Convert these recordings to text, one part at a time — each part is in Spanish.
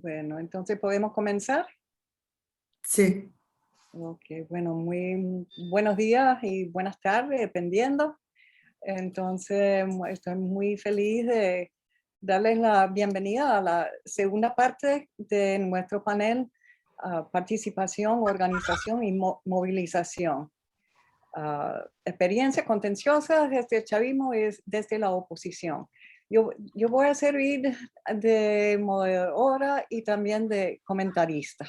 Bueno, entonces podemos comenzar. Sí. Ok, bueno, muy buenos días y buenas tardes, dependiendo. Entonces, estoy muy feliz de darles la bienvenida a la segunda parte de nuestro panel, participación, organización y movilización. Experiencias contenciosas desde el chavismo y desde la oposición. Yo voy a servir de moderadora y también de comentarista.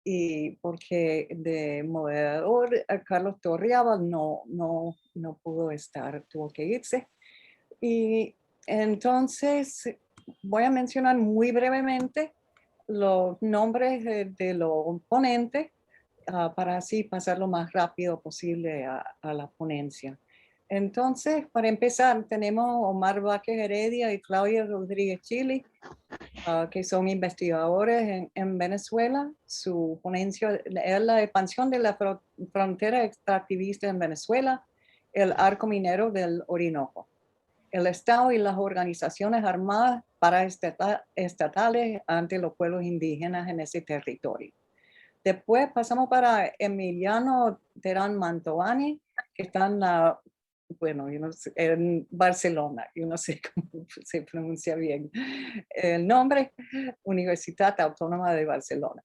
Y porque de moderador Carlos Torrealba no pudo estar, tuvo que irse. Y entonces voy a mencionar muy brevemente los nombres de los ponentes para así pasar lo más rápido posible a la ponencia. Entonces, para empezar, tenemos Omar Vázquez Heredia y Claudia Rodríguez Chili, que son investigadores en Venezuela. Su ponencia es la expansión de la frontera extractivista en Venezuela, el arco minero del Orinoco, el Estado y las organizaciones armadas paraestatales ante los pueblos indígenas en ese territorio. Después pasamos para Emiliano Terán Mantovani, que está en en Barcelona, yo no sé cómo se pronuncia bien el nombre, Universidad Autónoma de Barcelona.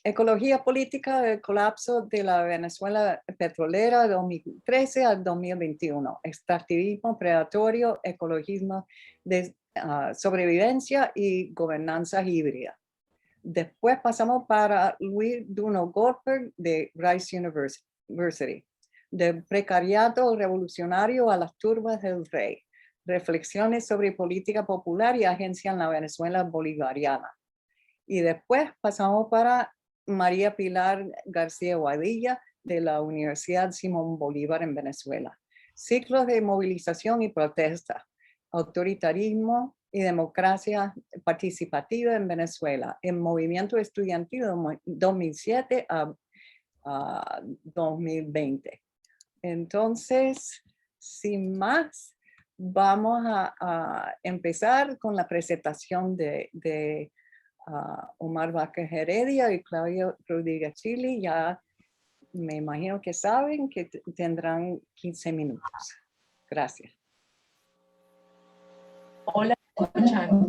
Ecología política del colapso de la Venezuela petrolera de 2013 al 2021. Extractivismo predatorio, ecologismo de sobrevivencia y gobernanza híbrida. Después pasamos para Luis Duno Goldberg de Rice University. Del precariato revolucionario a las turbas del rey. Reflexiones sobre política popular y agencia en la Venezuela bolivariana. Y después pasamos para María Pilar García Guadilla de la Universidad Simón Bolívar en Venezuela. Ciclos de movilización y protesta. Autoritarismo y democracia participativa en Venezuela. El movimiento estudiantil de 2007 a 2020. Entonces, sin más, vamos a empezar con la presentación de Omar Vázquez Heredia y Claudia Rodríguez Chili. Ya me imagino que saben que tendrán 15 minutos. Gracias. Hola, escuchan.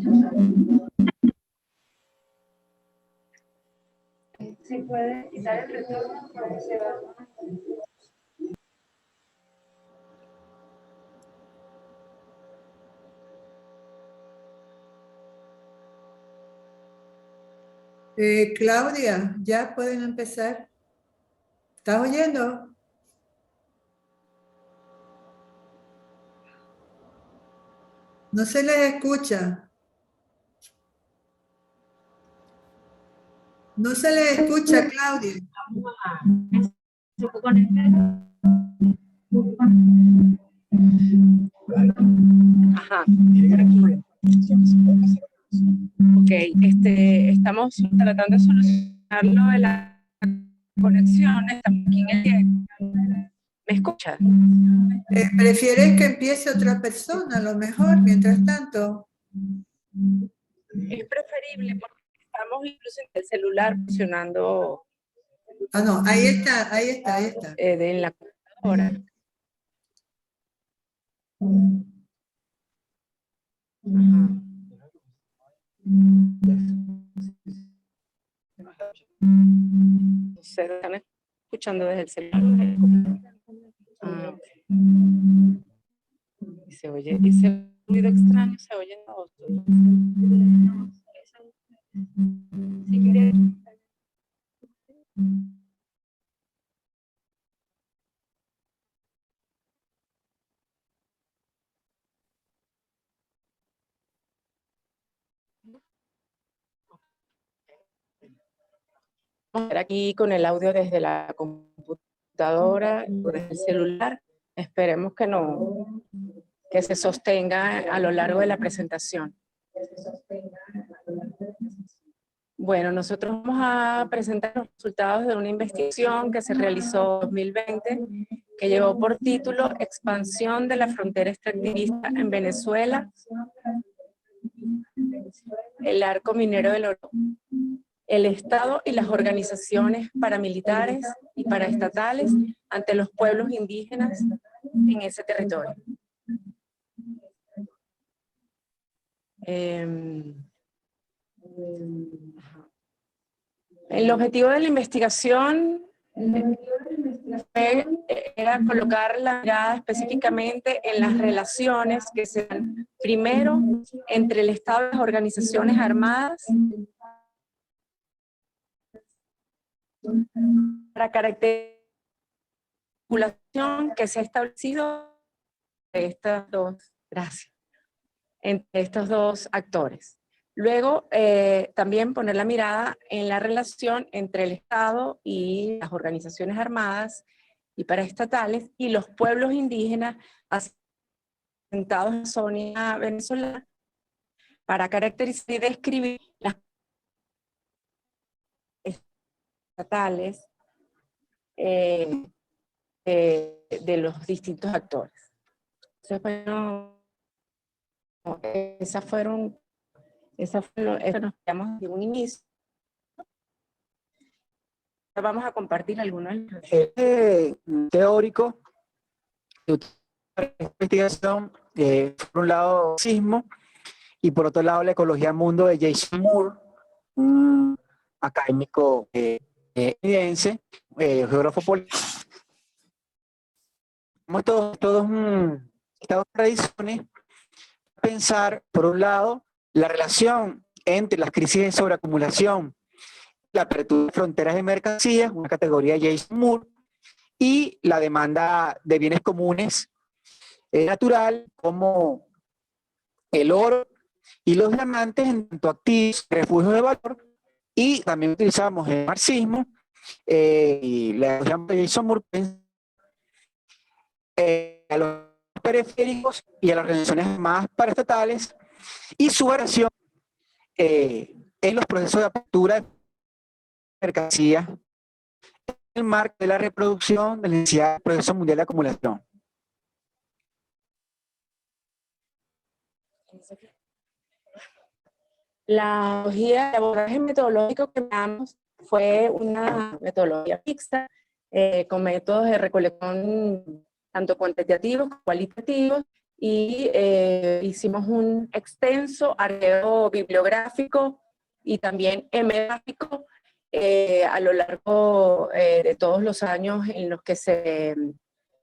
¿Se puede quitar el retorno para se va? Claudia, ya pueden empezar. ¿Estás oyendo? No se les escucha. No se les escucha, Claudia. Ajá. Ok, estamos tratando de solucionarlo de la conexión. Estamos aquí en el directo. ¿Me escuchas? ¿Prefieres que empiece otra persona, a lo mejor, mientras tanto? Es preferible porque estamos incluso en el celular funcionando. Ah, no, ahí está. En la computadora. Se están escuchando desde el celular. Y se oye, ese ruido extraño se oye en todos. Si quieres. Vamos a ver aquí con el audio desde la computadora o desde el celular. Esperemos que se sostenga a lo largo de la presentación. Bueno, nosotros vamos a presentar los resultados de una investigación que se realizó en 2020, que llevó por título Expansión de la frontera extractivista en Venezuela, el arco minero del Orinoco el Estado y las organizaciones paramilitares y paraestatales ante los pueblos indígenas en ese territorio. El objetivo de la investigación era colocar la mirada específicamente en las relaciones que se dan primero entre el Estado y las organizaciones armadas para caracterizar la vinculación que se ha establecido entre estos dos actores. Luego, también poner la mirada en la relación entre el Estado y las organizaciones armadas y paraestatales y los pueblos indígenas asentados en la zona venezolana para caracterizar y describir las estatales de los distintos actores. Entonces, bueno, eso nos quedamos de un inicio. Vamos a compartir algunos teórico de investigación, por un lado sismo y por otro lado la ecología mundo de Jason Moore, un académico estadounidense, geógrafo político. Estas tradiciones, pensar por un lado la relación entre las crisis de sobreacumulación, la apertura de fronteras de mercancías, una categoría de Jason Moore, y la demanda de bienes comunes natural como el oro y los diamantes en tanto activos, refugios de valor, y también utilizamos el marxismo y la de Jason Moore a los periféricos y a las organizaciones más paraestatales y su variación en los procesos de apertura de mercancías en el marco de la reproducción de la necesidad del proceso mundial de acumulación. La guía de abordaje metodológico que empleamos fue una metodología mixta, con métodos de recolección tanto cuantitativos como cualitativos, y hicimos un extenso arqueo bibliográfico y también hemográfico a lo largo de todos los años en los que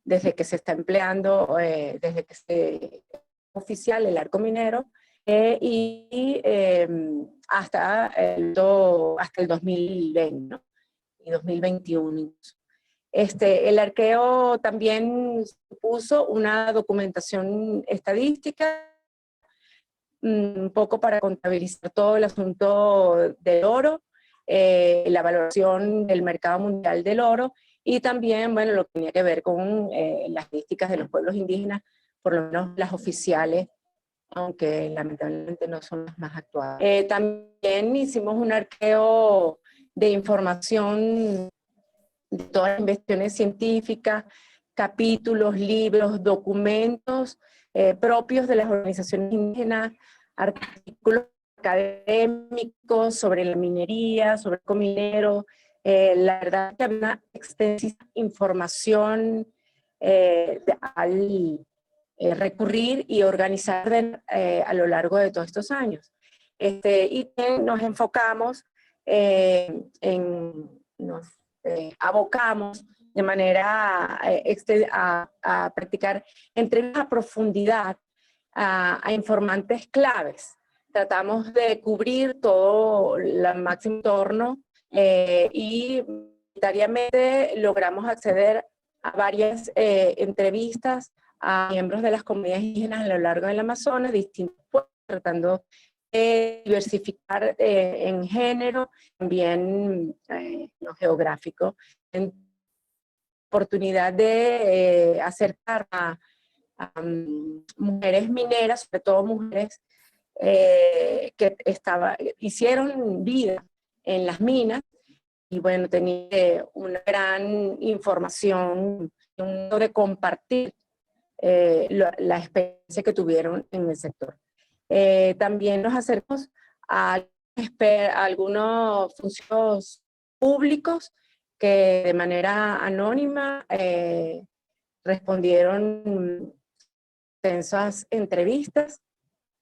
desde que se está empleando, desde que se oficial el arco minero, hasta el 2020, ¿no? Y 2021. El arqueo también puso una documentación estadística, un poco para contabilizar todo el asunto del oro, la valoración del mercado mundial del oro, y también, bueno, lo que tenía que ver con las estadísticas de los pueblos indígenas, por lo menos las oficiales, aunque lamentablemente no son las más actuales. También hicimos un arqueo de información de todas las investigaciones científicas, capítulos, libros, documentos propios de las organizaciones indígenas, artículos académicos sobre la minería, sobre el cominero. La verdad es que había una extensa información al recurrir y organizar a lo largo de todos estos años. Y nos enfocamos nos abocamos de manera a practicar entrevistas a profundidad a informantes claves. Tratamos de cubrir todo el máximo entorno y voluntariamente logramos acceder a varias entrevistas a miembros de las comunidades indígenas a lo largo del Amazonas, distintos pueblos, tratando de diversificar en género, también lo geográfico, en oportunidad de acercar a mujeres mineras, sobre todo mujeres que hicieron vida en las minas, y bueno, tenía una gran información de compartir la experiencia que tuvieron en el sector. También nos acercamos a algunos funcionarios públicos que de manera anónima respondieron extensas entrevistas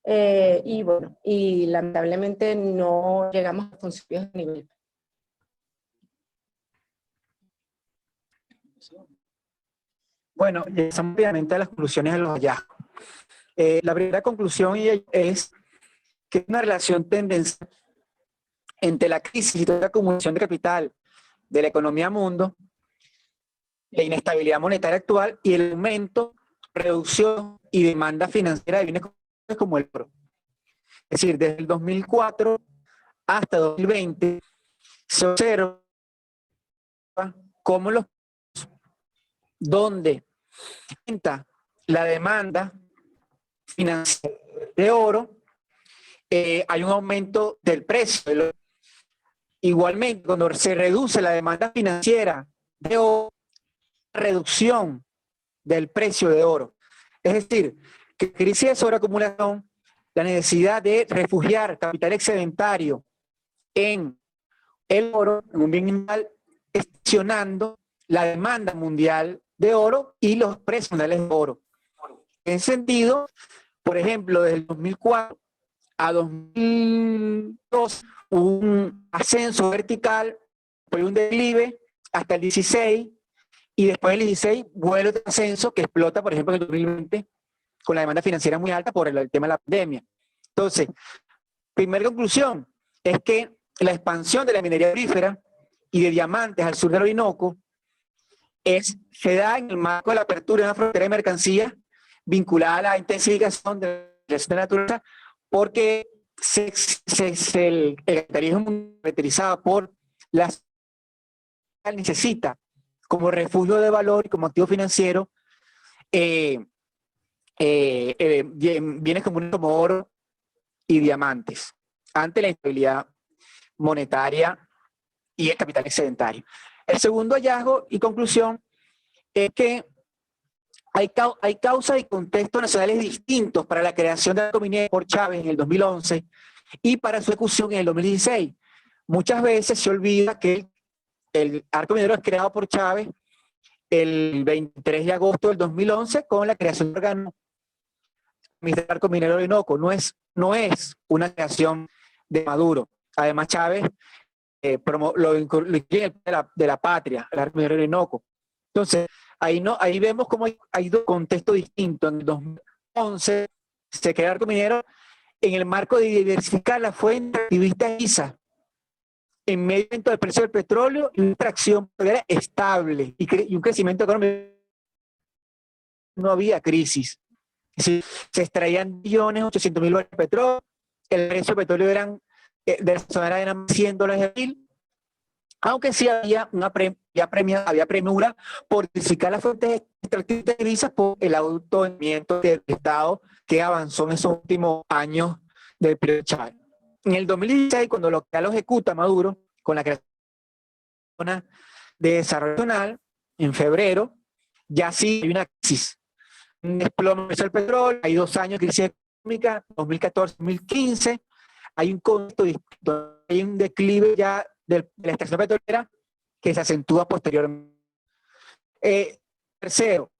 y bueno, y lamentablemente no llegamos a funcionarios de nivel. Bueno, llegamos rápidamente a las conclusiones de los hallazgos. La primera conclusión es que hay una relación tendencial entre la crisis y toda la acumulación de capital de la economía mundo, la inestabilidad monetaria actual y el aumento, reducción y demanda financiera de bienes como el oro. Es decir, desde el 2004 hasta 2020 se observa cómo los donde aumenta la demanda financiera de oro, hay un aumento del precio. Igualmente, cuando se reduce la demanda financiera de oro, reducción del precio de oro. Es decir, que crisis de sobreacumulación, la necesidad de refugiar capital excedentario en el oro, en un bien mineral, estacionando la demanda mundial de oro y los precios mundiales de oro. En ese sentido, por ejemplo, desde el 2004 a 2002 hubo un ascenso vertical, fue un declive hasta el 16, y después del 16 vuelve otro ascenso que explota, por ejemplo, en el 2020, con la demanda financiera muy alta por el tema de la pandemia. Entonces, primera conclusión es que la expansión de la minería aurífera y de diamantes al sur del Orinoco se da en el marco de la apertura de una frontera de mercancías vinculada a la intensificación de la naturaleza, porque el capitalismo caracterizado por las necesita como refugio de valor y como activo financiero bienes comunes como oro y diamantes ante la instabilidad monetaria y el capital excedentario. El segundo hallazgo y conclusión es que hay causas y contextos nacionales distintos para la creación del arco minero por Chávez en el 2011 y para su ejecución en el 2016. Muchas veces se olvida que el arco minero es creado por Chávez el 23 de agosto del 2011 con la creación del órgano del arco minero Orinoco. No es una creación de Maduro. Además, Chávez lo incluye de la patria, el arco minero Orinoco. Entonces, ahí vemos cómo hay dos contextos distintos. En el 2011 se crea el arco minero en el marco de diversificar la fuente activista ISA en medio del precio del petróleo y una extracción estable y un crecimiento económico. No había crisis. Es decir, se extraían $1.800.000 de petróleo, el precio del petróleo de la zona eran $100 de barril, aunque sí había premura por diversificar las fuentes extractivas de divisas por el autonombramiento del Estado que avanzó en esos últimos años del periodo de Chávez. En el 2016, cuando lo ejecuta Maduro, con la creación de desarrollo nacional, en febrero, ya sí hay una crisis. Un desplome del petróleo, hay 2 años de crisis económica, 2014-2015, hay un contexto distinto, hay un declive ya de la extracción petrolera que se acentúa posteriormente. Tercero,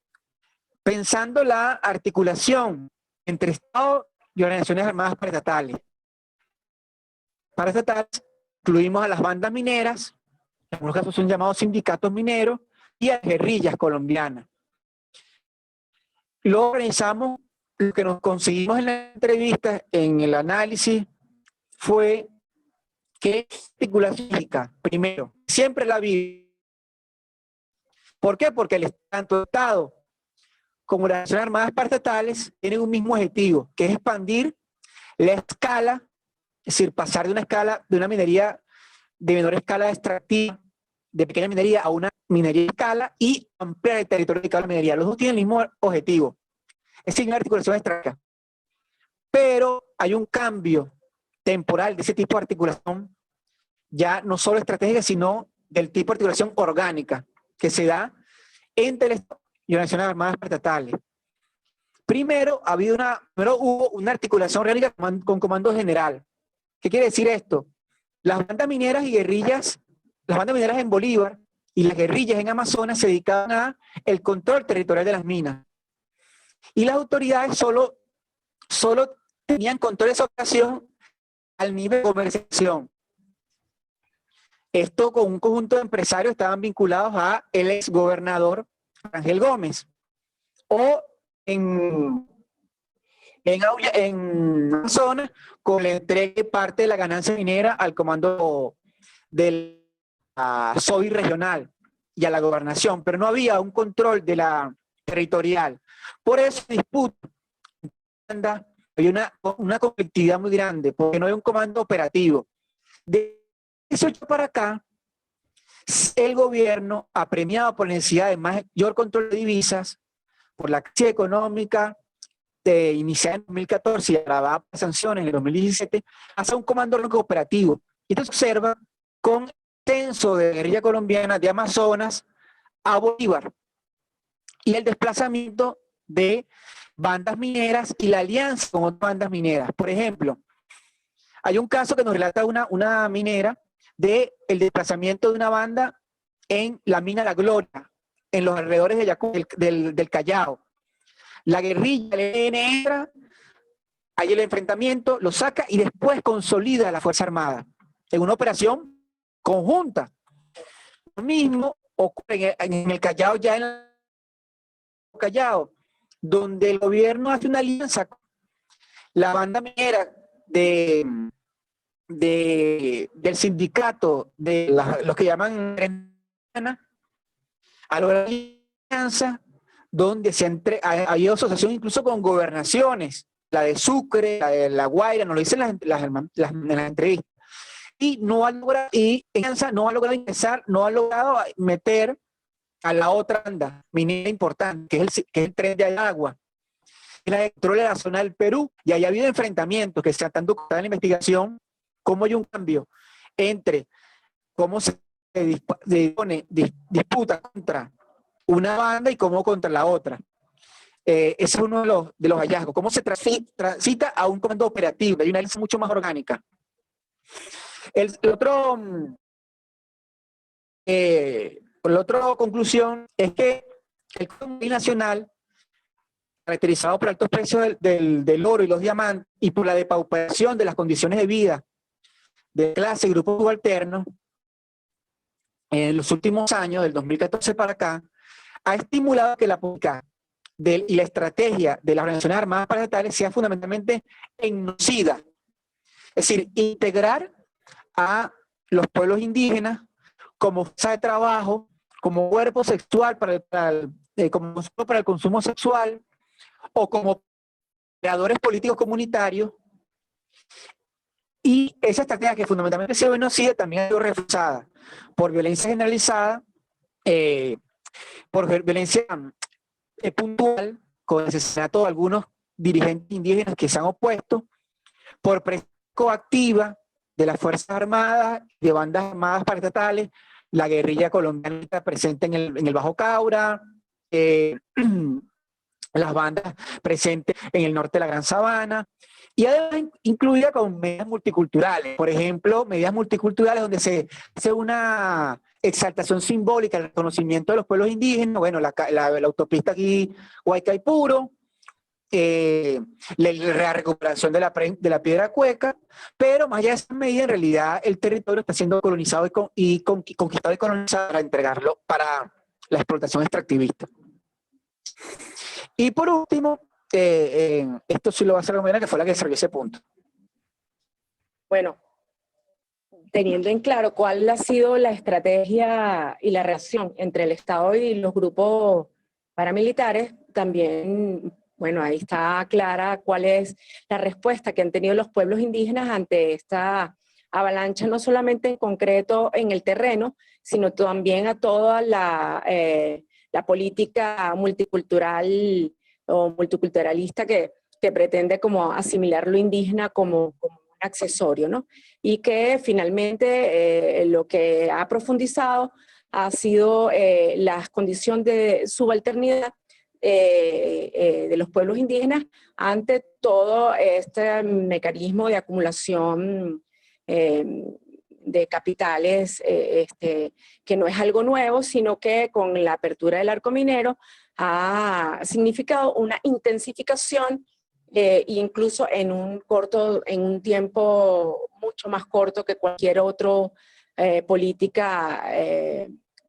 pensando la articulación entre Estado y organizaciones armadas paraestatales. Paraestatales incluimos a las bandas mineras, en algunos casos son llamados sindicatos mineros, y a las guerrillas colombianas. Lo organizamos, lo que nos conseguimos en la entrevista, en el análisis, fue que articulación física, primero, siempre la vi. ¿Por qué? Porque tanto el Estado como las Naciones Armadas paraestatales tienen un mismo objetivo, que es expandir la escala, es decir, pasar de una minería de menor escala extractiva, de pequeña minería, a una minería de escala y ampliar el territorio dedicado a la minería. Los dos tienen el mismo objetivo, es decir, una articulación estratégica. Pero hay un cambio temporal de ese tipo de articulación, ya no solo estratégica, sino del tipo de articulación orgánica, que se da entre el Estado y las Naciones Armadas paraestatales. Primero hubo una articulación orgánica con comando general, ¿Qué quiere decir esto? Las bandas mineras y guerrillas, las bandas mineras en Bolívar y las guerrillas en Amazonas se dedicaban a el control territorial de las minas. Y las autoridades solo tenían control de esa operación al nivel de comercialización. Esto con un conjunto de empresarios estaban vinculados a el exgobernador Ángel Gómez. O en Amazonas, con la entrega de parte de la ganancia minera al comando del SOI regional y a la gobernación, pero no había un control de la territorial. Por eso disputa, había una conflictividad muy grande, porque no hay un comando operativo. De 18 para acá, el gobierno, apremiado por la necesidad de mayor control de divisas, por la crisis económica iniciada en 2014 y agravada por sanciones en el 2017, hace un comando operativo. Y esto se observa con el ascenso de guerrilla colombiana de Amazonas a Bolívar y el desplazamiento de bandas mineras y la alianza con otras bandas mineras. Por ejemplo, hay un caso que nos relata una minera del desplazamiento de una banda en la mina La Gloria, en los alrededores de del Callao. La guerrilla, el ELN entra, hay el enfrentamiento, lo saca y después consolida a la Fuerza Armada en una operación conjunta. Lo mismo ocurre en el Callao, ya en el Callao, donde el gobierno hace una alianza con la banda minera del sindicato de los que llaman a lograr alianza donde hay asociación incluso con gobernaciones, la de Sucre, la de La Guaira, nos lo dicen en las entrevistas, y no ha logrado, ingresar, no ha logrado meter a la otra banda minera importante, que es el Tren de Agua, que es la de control de la zona del Perú, y ahí ha habido enfrentamientos que se están documentando en la investigación, cómo hay un cambio entre cómo se disputa contra una banda y cómo contra la otra. Ese es uno de los hallazgos, cómo se transita a un comando operativo, hay una alianza mucho más orgánica. La otra conclusión es que el Código Nacional, caracterizado por altos precios del oro y los diamantes y por la depauperación de las condiciones de vida de clase y grupos subalternos, en los últimos años, del 2014 para acá, ha estimulado que la política y la estrategia de las organizaciones armadas paraestatales sea fundamentalmente etnocida. Es decir, integrar a los pueblos indígenas como fuerza de trabajo, como cuerpo sexual como para el consumo sexual, o como creadores políticos comunitarios. Y esa estrategia, que fundamentalmente ha sido etnocida, también ha sido reforzada por violencia generalizada, por violencia puntual, con el asesinato de algunos dirigentes indígenas que se han opuesto, por presión coactiva de las Fuerzas Armadas, de bandas armadas paraestatales, la guerrilla colombiana está presente en el Bajo Caura, las bandas presentes en el norte de la Gran Sabana, y además incluida con medidas multiculturales. Por ejemplo, medidas multiculturales donde se hace una exaltación simbólica, el reconocimiento de los pueblos indígenas, bueno, la autopista aquí, Huaycaipuro, la recuperación de la piedra cueca, pero más allá de esa medida, en realidad el territorio está siendo colonizado y conquistado y colonizado para entregarlo para la explotación extractivista. Y por último, esto sí lo va a hacer la compañera que fue la que desarrolló ese punto. Bueno, teniendo en claro cuál ha sido la estrategia y la relación entre el Estado y los grupos paramilitares, también, bueno, ahí está clara cuál es la respuesta que han tenido los pueblos indígenas ante esta avalancha, no solamente en concreto en el terreno, sino también a toda la política multicultural o multiculturalista que pretende como asimilar lo indígena como un accesorio, ¿no? Y que finalmente lo que ha profundizado ha sido la condición de subalternidad de los pueblos indígenas ante todo este mecanismo de acumulación de capitales, que no es algo nuevo, sino que con la apertura del arco minero ha significado una intensificación, incluso en un tiempo mucho más corto que cualquier otra política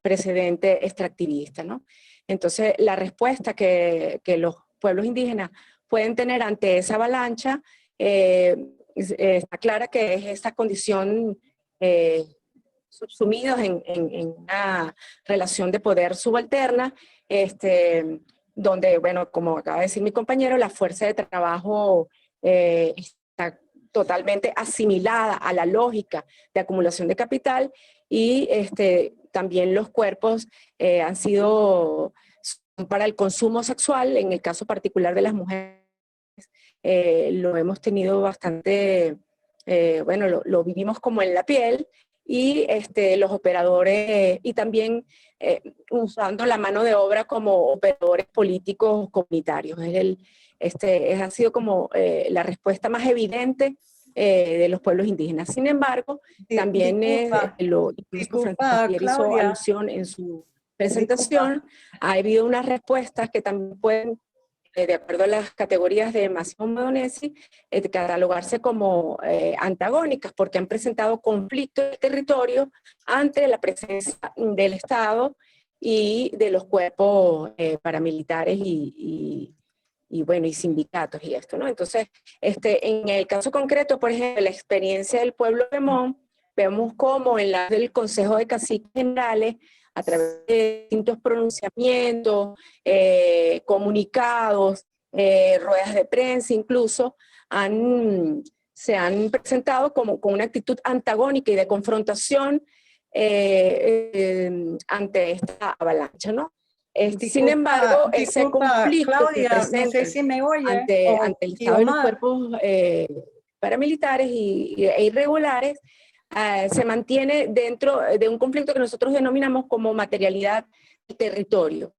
precedente extractivista, ¿no? Entonces, la respuesta que los pueblos indígenas pueden tener ante esa avalancha está clara, que es esta condición subsumidos en una relación de poder subalterna, donde, bueno, como acaba de decir mi compañero, la fuerza de trabajo está totalmente asimilada a la lógica de acumulación de capital, y también los cuerpos han sido para el consumo sexual. En el caso particular de las mujeres, lo hemos tenido bastante, bueno, lo vivimos como en la piel, y los operadores, y también usando la mano de obra como operadores políticos comunitarios. Ha sido como la respuesta más evidente de los pueblos indígenas. Sin embargo, también incluso Francisco Javier hizo alusión en su presentación, ha habido unas respuestas que también pueden, de acuerdo a las categorías de Massimo Modonesi, catalogarse como antagónicas, porque han presentado conflictos de territorio ante la presencia del Estado y de los cuerpos paramilitares y bueno, y sindicatos y esto, ¿no? Entonces, en el caso concreto, por ejemplo, la experiencia del pueblo Pemón, vemos cómo en del Consejo de Caciques Generales, a través de distintos pronunciamientos, comunicados, ruedas de prensa incluso, se han presentado como con una actitud antagónica y de confrontación ante esta avalancha, ¿no? Sin embargo, ese conflicto, Claudia, que presenta, no sé si me oye, ante el Estado y los cuerpos paramilitares e irregulares, se mantiene dentro de un conflicto que nosotros denominamos como materialidad del territorio,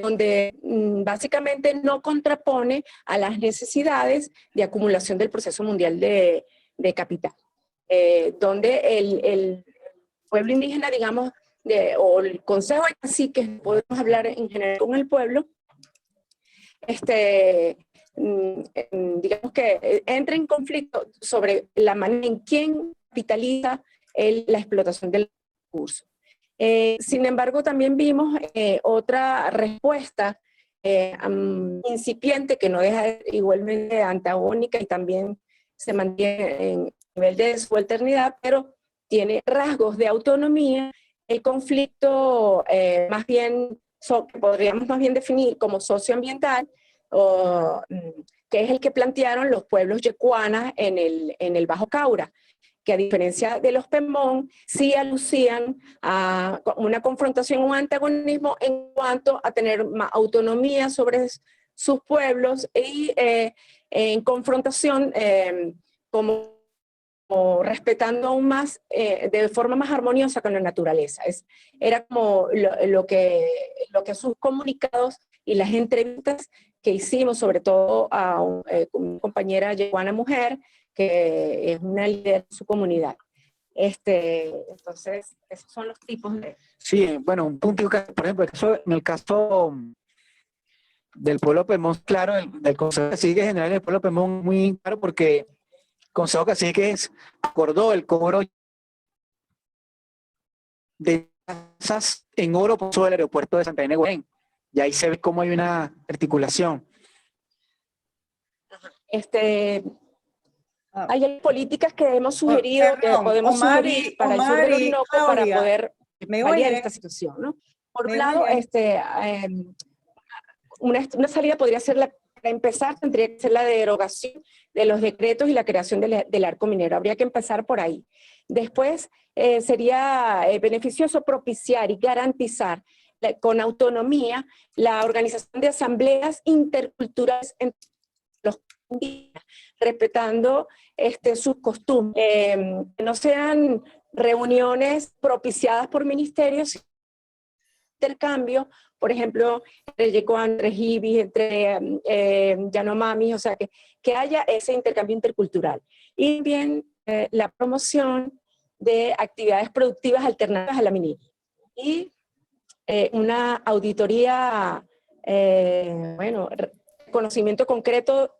donde básicamente no contrapone a las necesidades de acumulación del proceso mundial de capital, donde el pueblo indígena, digamos, o el Consejo de Caciques, podemos hablar en general con el pueblo, digamos que entra en conflicto sobre la manera en quién capitaliza la explotación del recurso. Sin embargo, también vimos otra respuesta incipiente, que no deja de ser igualmente antagónica y también se mantiene en nivel de subalternidad, pero tiene rasgos de autonomía. El conflicto más bien, que podríamos más bien definir como socioambiental, que es el que plantearon los pueblos yecuanas en el Bajo Caura, que a diferencia de los Pemón, sí alucían a una confrontación, un antagonismo en cuanto a tener más autonomía sobre sus pueblos, y en confrontación como respetando aún más, de forma más armoniosa con la naturaleza. Era como lo que sus comunicados y las entrevistas que hicimos, sobre todo a una compañera yeguana mujer, que es una líder de su comunidad. Entonces, esos son los tipos de... Sí, bueno, un punto, por ejemplo, en el caso del pueblo Pemón, claro, del Consejo de Caciques General del pueblo Pemón, muy claro, porque el Consejo de Caciques acordó el cobro de tasas en oro por sobre el aeropuerto de Santa Ana de Guayaquil. Y ahí se ve cómo hay una articulación. Hay políticas que hemos sugerido, que podemos sugerir para el sur del Orinoco, para poder paliar esta situación, ¿no? Por un lado, una salida podría ser, para empezar, tendría que ser la derogación de los decretos y la creación del arco minero. Habría que empezar por ahí. Después, sería beneficioso propiciar y garantizar con autonomía la organización de asambleas interculturales entre los indígenas, respetando sus costumbres, que no sean reuniones propiciadas por ministerios, intercambio, por ejemplo, entre Yecuán, entre Jibis, entre Yanomami, o sea, que haya ese intercambio intercultural. Y bien, la promoción de actividades productivas alternativas a la minería y una auditoría, bueno, conocimiento concreto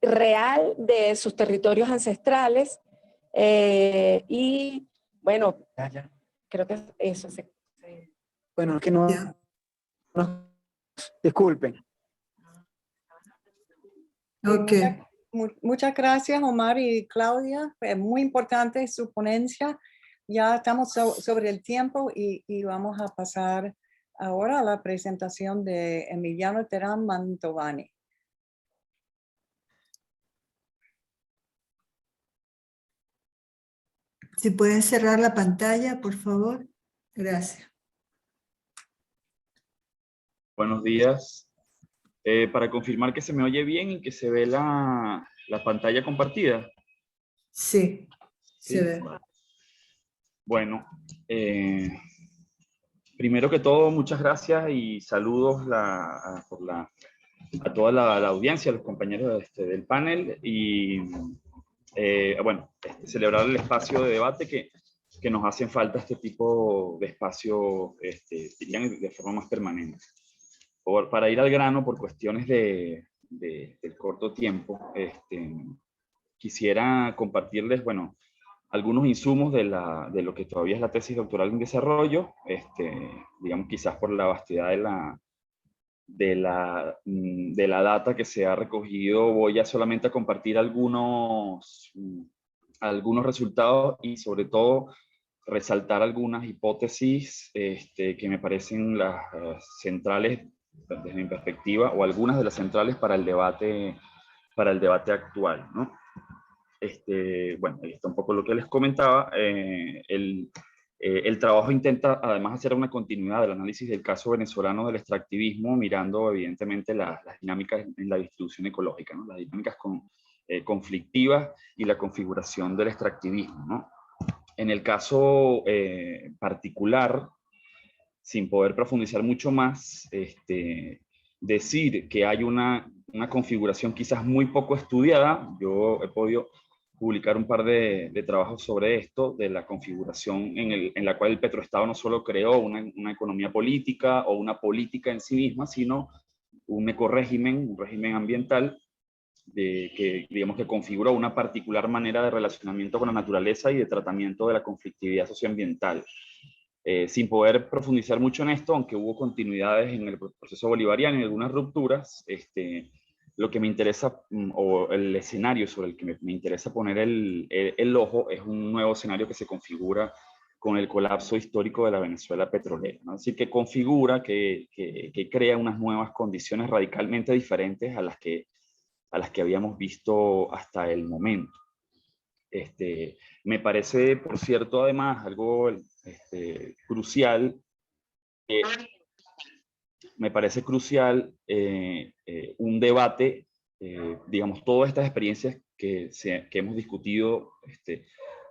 real de sus territorios ancestrales y bueno, creo que eso Bueno, que no, Ya. disculpen. Ok. Muchas gracias, Omar y Claudia. Fue muy importante su ponencia. Ya estamos sobre el tiempo y vamos a pasar ahora a la presentación de Emiliano Terán Mantovani. Si pueden cerrar la pantalla, por favor. Gracias. Buenos días. Para confirmar que se me oye bien y que se ve la pantalla compartida. Sí, ¿Sí? se ve. Bueno, primero que todo, muchas gracias y saludos a toda la audiencia, a los compañeros del panel y bueno, celebrar el espacio de debate que nos hacen falta este tipo de espacio, dirían, de forma más permanente. Para ir al grano, por cuestiones del corto tiempo, quisiera compartirles, bueno, algunos insumos de lo que todavía es la tesis doctoral en desarrollo, digamos quizás por la vastedad de la data que se ha recogido, voy a solamente a compartir algunos resultados y sobre todo resaltar algunas hipótesis que me parecen las centrales desde mi perspectiva, o algunas de las centrales para el debate actual, ¿no? Bueno, ahí está un poco lo que les comentaba. El trabajo intenta además hacer una continuidad del análisis del caso venezolano del extractivismo, mirando evidentemente las dinámicas en la distribución ecológica, ¿no? Las dinámicas conflictivas y la configuración del extractivismo, ¿no? En el caso particular, sin poder profundizar mucho más, decir que hay una configuración quizás muy poco estudiada. Yo he podido publicar un par de trabajos sobre esto, de la configuración en la cual el petroestado no solo creó una economía política o una política en sí misma, sino un ecorégimen, un régimen ambiental que digamos que configuró una particular manera de relacionamiento con la naturaleza y de tratamiento de la conflictividad socioambiental. Sin poder profundizar mucho en esto, aunque hubo continuidades en el proceso bolivariano y algunas rupturas, lo que me interesa, o el escenario sobre el que me interesa poner el ojo, es un nuevo escenario que se configura con el colapso histórico de la Venezuela petrolera, ¿no? Así que configura, que crea unas nuevas condiciones radicalmente diferentes a las que habíamos visto hasta el momento. Me parece, por cierto, además, algo crucial, me parece crucial un debate, digamos, todas estas experiencias que hemos discutido,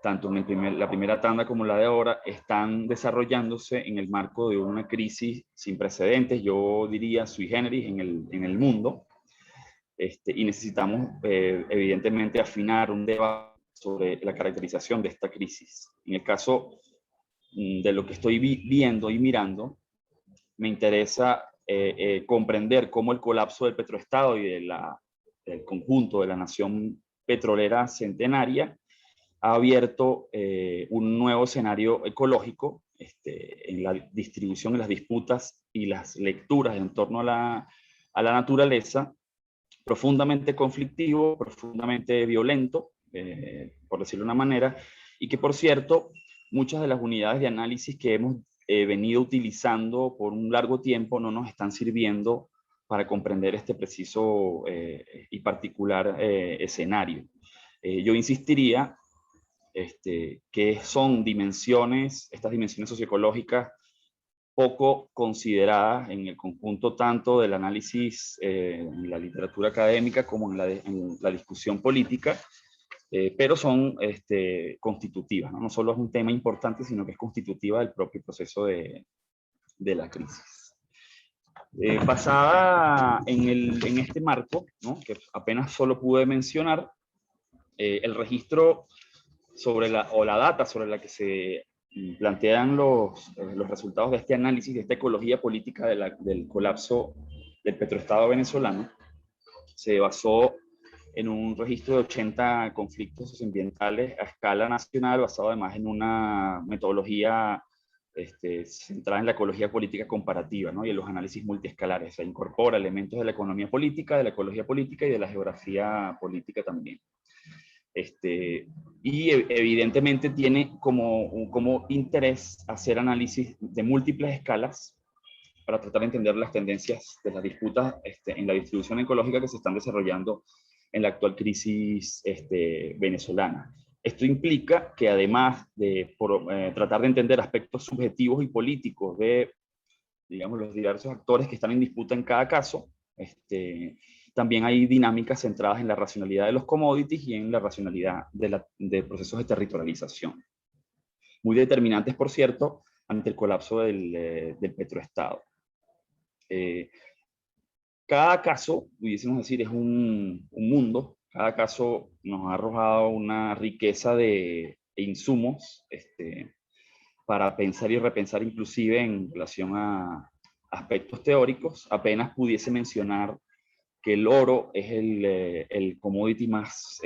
tanto en la primera tanda como la de ahora, están desarrollándose en el marco de una crisis sin precedentes, yo diría sui generis en el mundo, y necesitamos evidentemente afinar un debate sobre la caracterización de esta crisis. En el caso de lo que estoy viendo y mirando, me interesa comprender cómo el colapso del petroestado y del conjunto de la nación petrolera centenaria ha abierto un nuevo escenario ecológico en la distribución, en las disputas y las lecturas en torno a la naturaleza, profundamente conflictivo, profundamente violento, por decirlo de una manera, y que, por cierto, muchas de las unidades de análisis que hemos venido utilizando por un largo tiempo no nos están sirviendo para comprender este preciso y particular escenario. Yo insistiría que son estas dimensiones socioecológicas poco consideradas en el conjunto tanto del análisis en la literatura académica como en la discusión política, pero son constitutivas, ¿no? No solo es un tema importante, sino que es constitutiva del propio proceso de la crisis. Basada en este marco, ¿no?, que apenas solo pude mencionar, el registro la data sobre la que se plantean los resultados de este análisis, de esta ecología política del colapso del petroestado venezolano, se basó en un registro de 80 conflictos socioambientales a escala nacional, basado además en una metodología centrada en la ecología política comparativa, ¿no? Y en los análisis multiescalares. Se incorpora elementos de la economía política, de la ecología política y de la geografía política también. Y evidentemente tiene como interés hacer análisis de múltiples escalas para tratar de entender las tendencias de las disputas en la distribución ecológica que se están desarrollando en la actual crisis venezolana. Esto implica que además de tratar de entender aspectos subjetivos y políticos de, digamos, los diversos actores que están en disputa en cada caso, también hay dinámicas centradas en la racionalidad de los commodities y en la racionalidad de procesos de territorialización. Muy determinantes, por cierto, ante el colapso del petroestado. Cada caso, pudiésemos decir, es un mundo. Cada caso nos ha arrojado una riqueza de insumos para pensar y repensar, inclusive en relación a aspectos teóricos. Apenas pudiese mencionar que el oro es el commodity más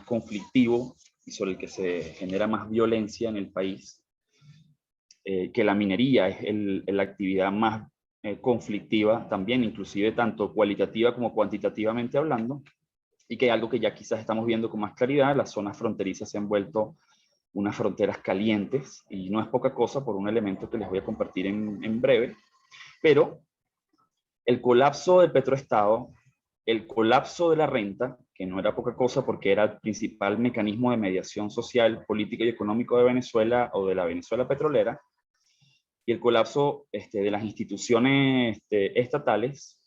conflictivo y sobre el que se genera más violencia en el país, que la minería es la actividad más conflictiva también, inclusive tanto cualitativa como cuantitativamente hablando, y que es algo que ya quizás estamos viendo con más claridad. Las zonas fronterizas se han vuelto unas fronteras calientes, y no es poca cosa por un elemento que les voy a compartir en breve, pero el colapso del petroestado, el colapso de la renta, que no era poca cosa porque era el principal mecanismo de mediación social, política y económico de Venezuela o de la Venezuela petrolera, y el colapso de las instituciones estatales,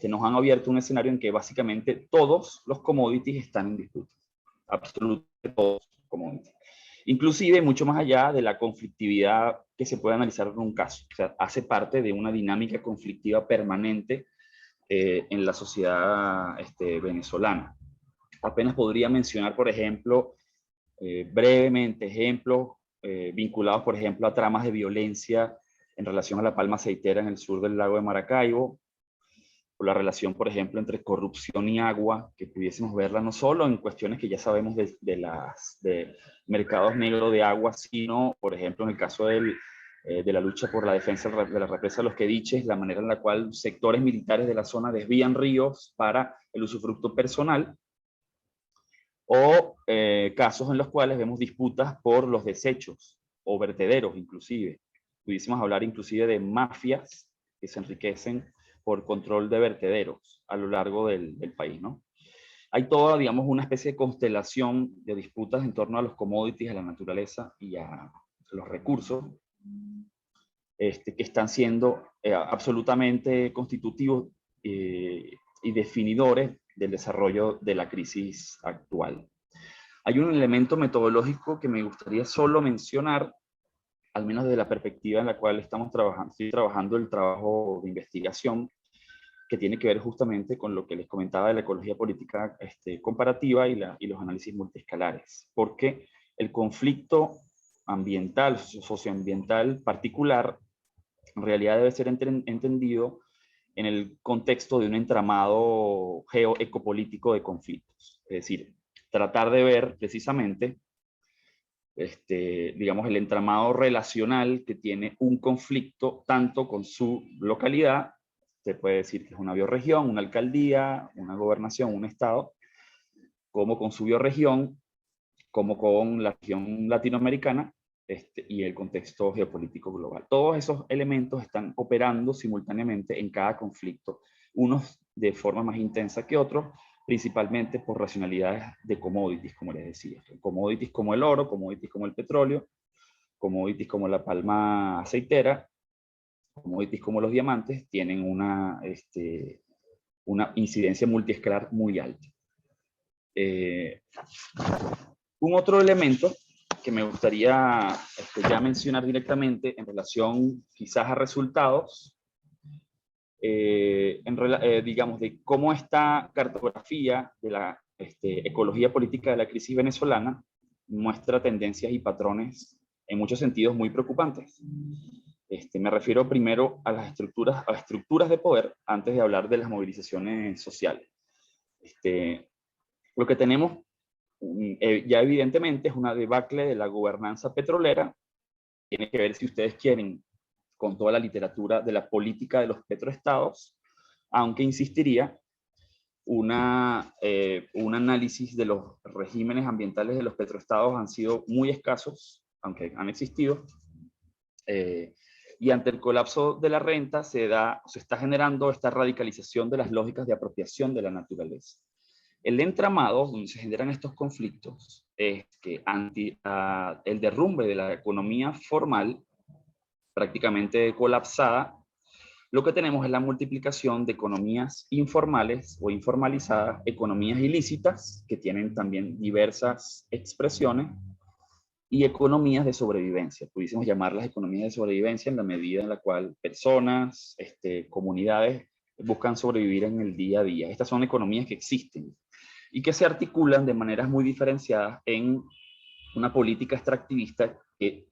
nos han abierto un escenario en que básicamente todos los commodities están en disputa. Absolutamente todos los commodities. Inclusive mucho más allá de la conflictividad que se puede analizar en un caso. O sea, hace parte de una dinámica conflictiva permanente en la sociedad venezolana. Apenas podría mencionar, por ejemplo, brevemente ejemplos vinculados, por ejemplo, a tramas de violencia en relación a la palma aceitera en el sur del lago de Maracaibo, o la relación, por ejemplo, entre corrupción y agua, que pudiésemos verla no solo en cuestiones que ya sabemos de mercados negros de agua, sino, por ejemplo, en el caso de la lucha por la defensa de la represa de los Quediches, la manera en la cual sectores militares de la zona desvían ríos para el usufructo personal, o casos en los cuales vemos disputas por los desechos o vertederos inclusive. Pudiésemos hablar inclusive de mafias que se enriquecen por control de vertederos a lo largo del país, ¿no? Hay toda, digamos, una especie de constelación de disputas en torno a los commodities, a la naturaleza y a los recursos, que están siendo absolutamente constitutivos y definidores del desarrollo de la crisis actual. Hay un elemento metodológico que me gustaría solo mencionar, al menos desde la perspectiva en la cual estoy trabajando el trabajo de investigación, que tiene que ver justamente con lo que les comentaba de la ecología política comparativa y los análisis multiescalares. Porque el conflicto ambiental, socioambiental particular, en realidad debe ser entendido en el contexto de un entramado geoecopolítico de conflictos. Es decir, tratar de ver precisamente digamos, el entramado relacional que tiene un conflicto tanto con su localidad, se puede decir que es una bioregión, una alcaldía, una gobernación, un estado, como con su bioregión, como con la región latinoamericana y el contexto geopolítico global. Todos esos elementos están operando simultáneamente en cada conflicto, unos de forma más intensa que otros, principalmente por racionalidades de commodities, como les decía. Commodities como el oro, commodities como el petróleo, commodities como la palma aceitera, commodities como los diamantes, tienen una incidencia multiescalar muy alta. Un otro elemento que me gustaría ya mencionar directamente en relación quizás a resultados, digamos, de cómo esta cartografía de la ecología política de la crisis venezolana muestra tendencias y patrones en muchos sentidos muy preocupantes. Me refiero primero a las estructuras de poder antes de hablar de las movilizaciones sociales. Lo que tenemos ya evidentemente es una debacle de la gobernanza petrolera. Tiene que ver, si ustedes quieren, con toda la literatura de la política de los petroestados, aunque insistiría, un análisis de los regímenes ambientales de los petroestados han sido muy escasos, aunque han existido, y ante el colapso de la renta se está generando esta radicalización de las lógicas de apropiación de la naturaleza. El entramado donde se generan estos conflictos es que ante el derrumbe de la economía formal, prácticamente colapsada, lo que tenemos es la multiplicación de economías informales o informalizadas, economías ilícitas, que tienen también diversas expresiones, y economías de sobrevivencia. Pudiésemos llamarlas economías de sobrevivencia en la medida en la cual personas, comunidades, buscan sobrevivir en el día a día. Estas son economías que existen y que se articulan de maneras muy diferenciadas en una política extractivista que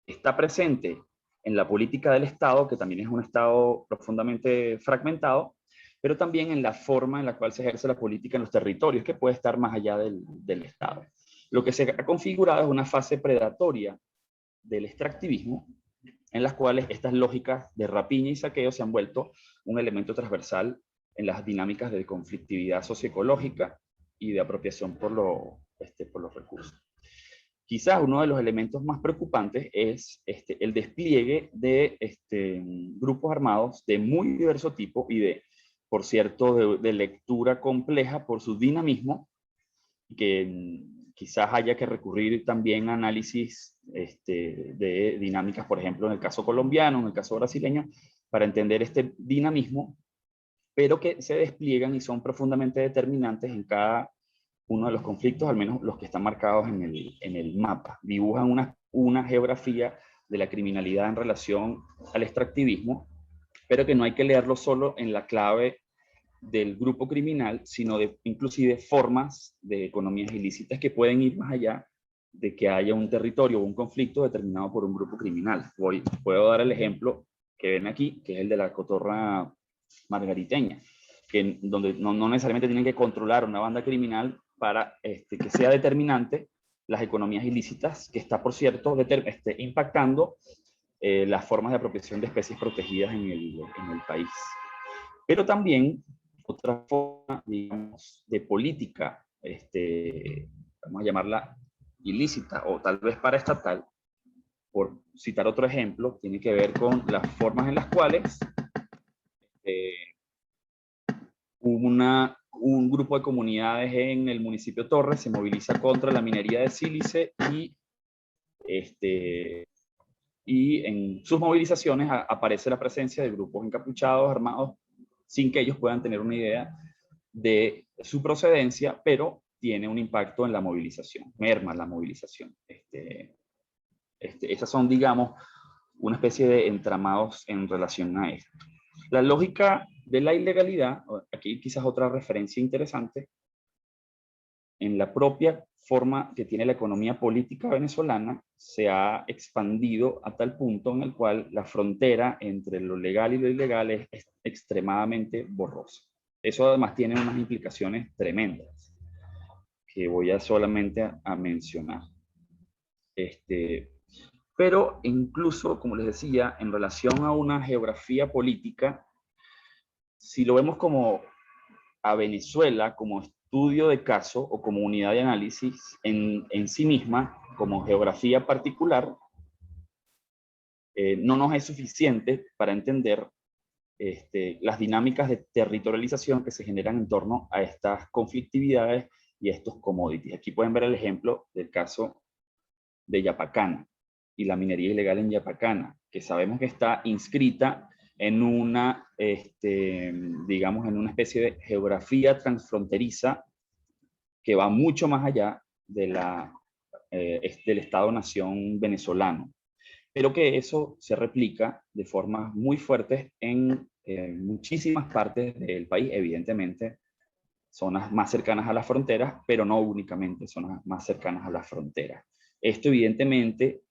está presente en la política del Estado, que también es un Estado profundamente fragmentado, pero también en la forma en la cual se ejerce la política en los territorios, que puede estar más allá del Estado. Lo que se ha configurado es una fase predatoria del extractivismo, en las cuales estas lógicas de rapiña y saqueo se han vuelto un elemento transversal en las dinámicas de conflictividad socioecológica y de apropiación por los recursos. Quizás uno de los elementos más preocupantes es el despliegue de grupos armados de muy diverso tipo y por cierto, de lectura compleja por su dinamismo, que quizás haya que recurrir también a análisis de dinámicas, por ejemplo, en el caso colombiano, en el caso brasileño, para entender este dinamismo, pero que se despliegan y son profundamente determinantes en cada uno de los conflictos, al menos los que están marcados en el mapa. Dibujan una geografía de la criminalidad en relación al extractivismo, pero que no hay que leerlo solo en la clave del grupo criminal, sino de inclusive formas de economías ilícitas que pueden ir más allá de que haya un territorio o un conflicto determinado por un grupo criminal. Puedo dar el ejemplo que ven aquí, que es el de la cotorra margariteña, donde no necesariamente tienen que controlar una banda criminal para que sea determinante las economías ilícitas, que está, por cierto, impactando las formas de apropiación de especies protegidas en el país. Pero también otra forma, digamos, de política, vamos a llamarla ilícita o tal vez paraestatal, por citar otro ejemplo, tiene que ver con las formas en las cuales un grupo de comunidades en el municipio Torres se moviliza contra la minería de sílice y en sus movilizaciones aparece la presencia de grupos encapuchados, armados, sin que ellos puedan tener una idea de su procedencia, pero tiene un impacto en la movilización, merma la movilización. Esas son, digamos, una especie de entramados en relación a esto. La lógica de la ilegalidad, aquí quizás otra referencia interesante, en la propia forma que tiene la economía política venezolana, se ha expandido a tal punto en el cual la frontera entre lo legal y lo ilegal es extremadamente borrosa. Eso además tiene unas implicaciones tremendas, que voy a solamente a mencionar. Pero incluso, como les decía, en relación a una geografía política, si lo vemos como a Venezuela como estudio de caso o como unidad de análisis en sí misma, como geografía particular, no nos es suficiente para entender las dinámicas de territorialización que se generan en torno a estas conflictividades y estos commodities. Aquí pueden ver el ejemplo del caso de Yapacana y la minería ilegal en Yapacana, que sabemos que está inscrita en una, digamos, en una especie de geografía transfronteriza que va mucho más allá de del Estado-Nación venezolano, pero que eso se replica de formas muy fuertes en muchísimas partes del país, evidentemente zonas más cercanas a las fronteras, pero no únicamente zonas más cercanas a las fronteras. Esto evidentemente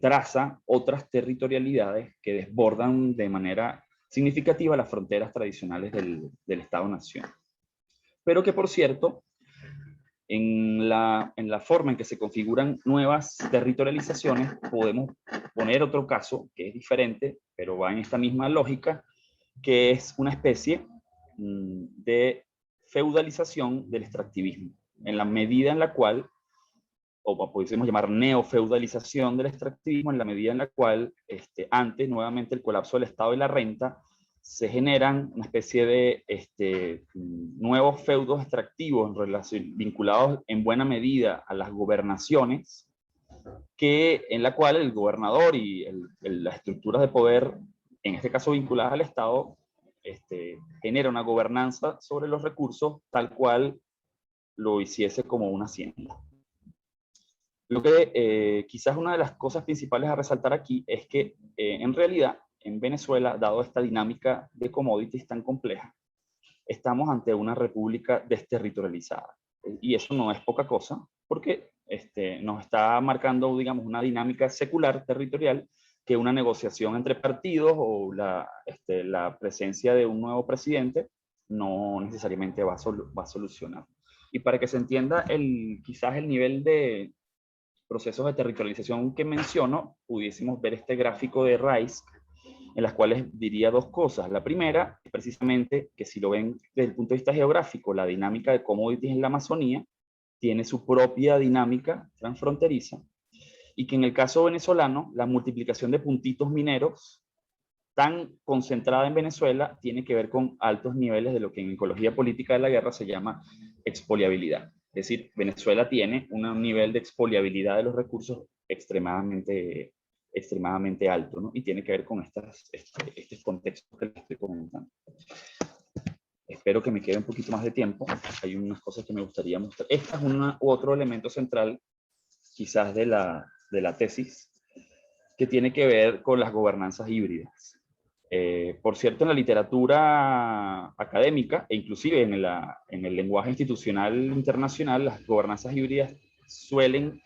traza otras territorialidades que desbordan de manera significativa las fronteras tradicionales del Estado-Nación. Pero que, por cierto, en la forma en que se configuran nuevas territorializaciones, podemos poner otro caso que es diferente, pero va en esta misma lógica, que es una especie de feudalización del extractivismo, en la medida en la cual, o pudiésemos llamar neofeudalización del extractivismo, en la medida en la cual antes, nuevamente, el colapso del Estado y la renta, se generan una especie de nuevos feudos extractivos vinculados en buena medida a las gobernaciones, en la cual el gobernador y las estructuras de poder, en este caso vinculadas al Estado, genera una gobernanza sobre los recursos tal cual lo hiciese como una hacienda. Lo que quizás una de las cosas principales a resaltar aquí es que en realidad en Venezuela, dado esta dinámica de commodities tan compleja, estamos ante una república desterritorializada. Y eso no es poca cosa, porque nos está marcando, digamos, una dinámica secular territorial que una negociación entre partidos o la presencia de un nuevo presidente no necesariamente va a solucionar. Y para que se entienda quizás el nivel de procesos de territorialización que menciono, pudiésemos ver este gráfico de Rice, en las cuales diría dos cosas. La primera es precisamente que, si lo ven desde el punto de vista geográfico, la dinámica de commodities en la Amazonía tiene su propia dinámica transfronteriza, y que en el caso venezolano, la multiplicación de puntitos mineros tan concentrada en Venezuela tiene que ver con altos niveles de lo que en ecología política de la guerra se llama expoliabilidad. Es decir, Venezuela tiene un nivel de expoliabilidad de los recursos extremadamente alto, ¿no? Y tiene que ver con estos contextos que les estoy comentando. Espero que me quede un poquito más de tiempo. Hay unas cosas que me gustaría mostrar. Este es otro elemento central, quizás de la tesis, que tiene que ver con las gobernanzas híbridas. Por cierto, en la literatura académica, e inclusive en el lenguaje institucional internacional, las gobernanzas híbridas suelen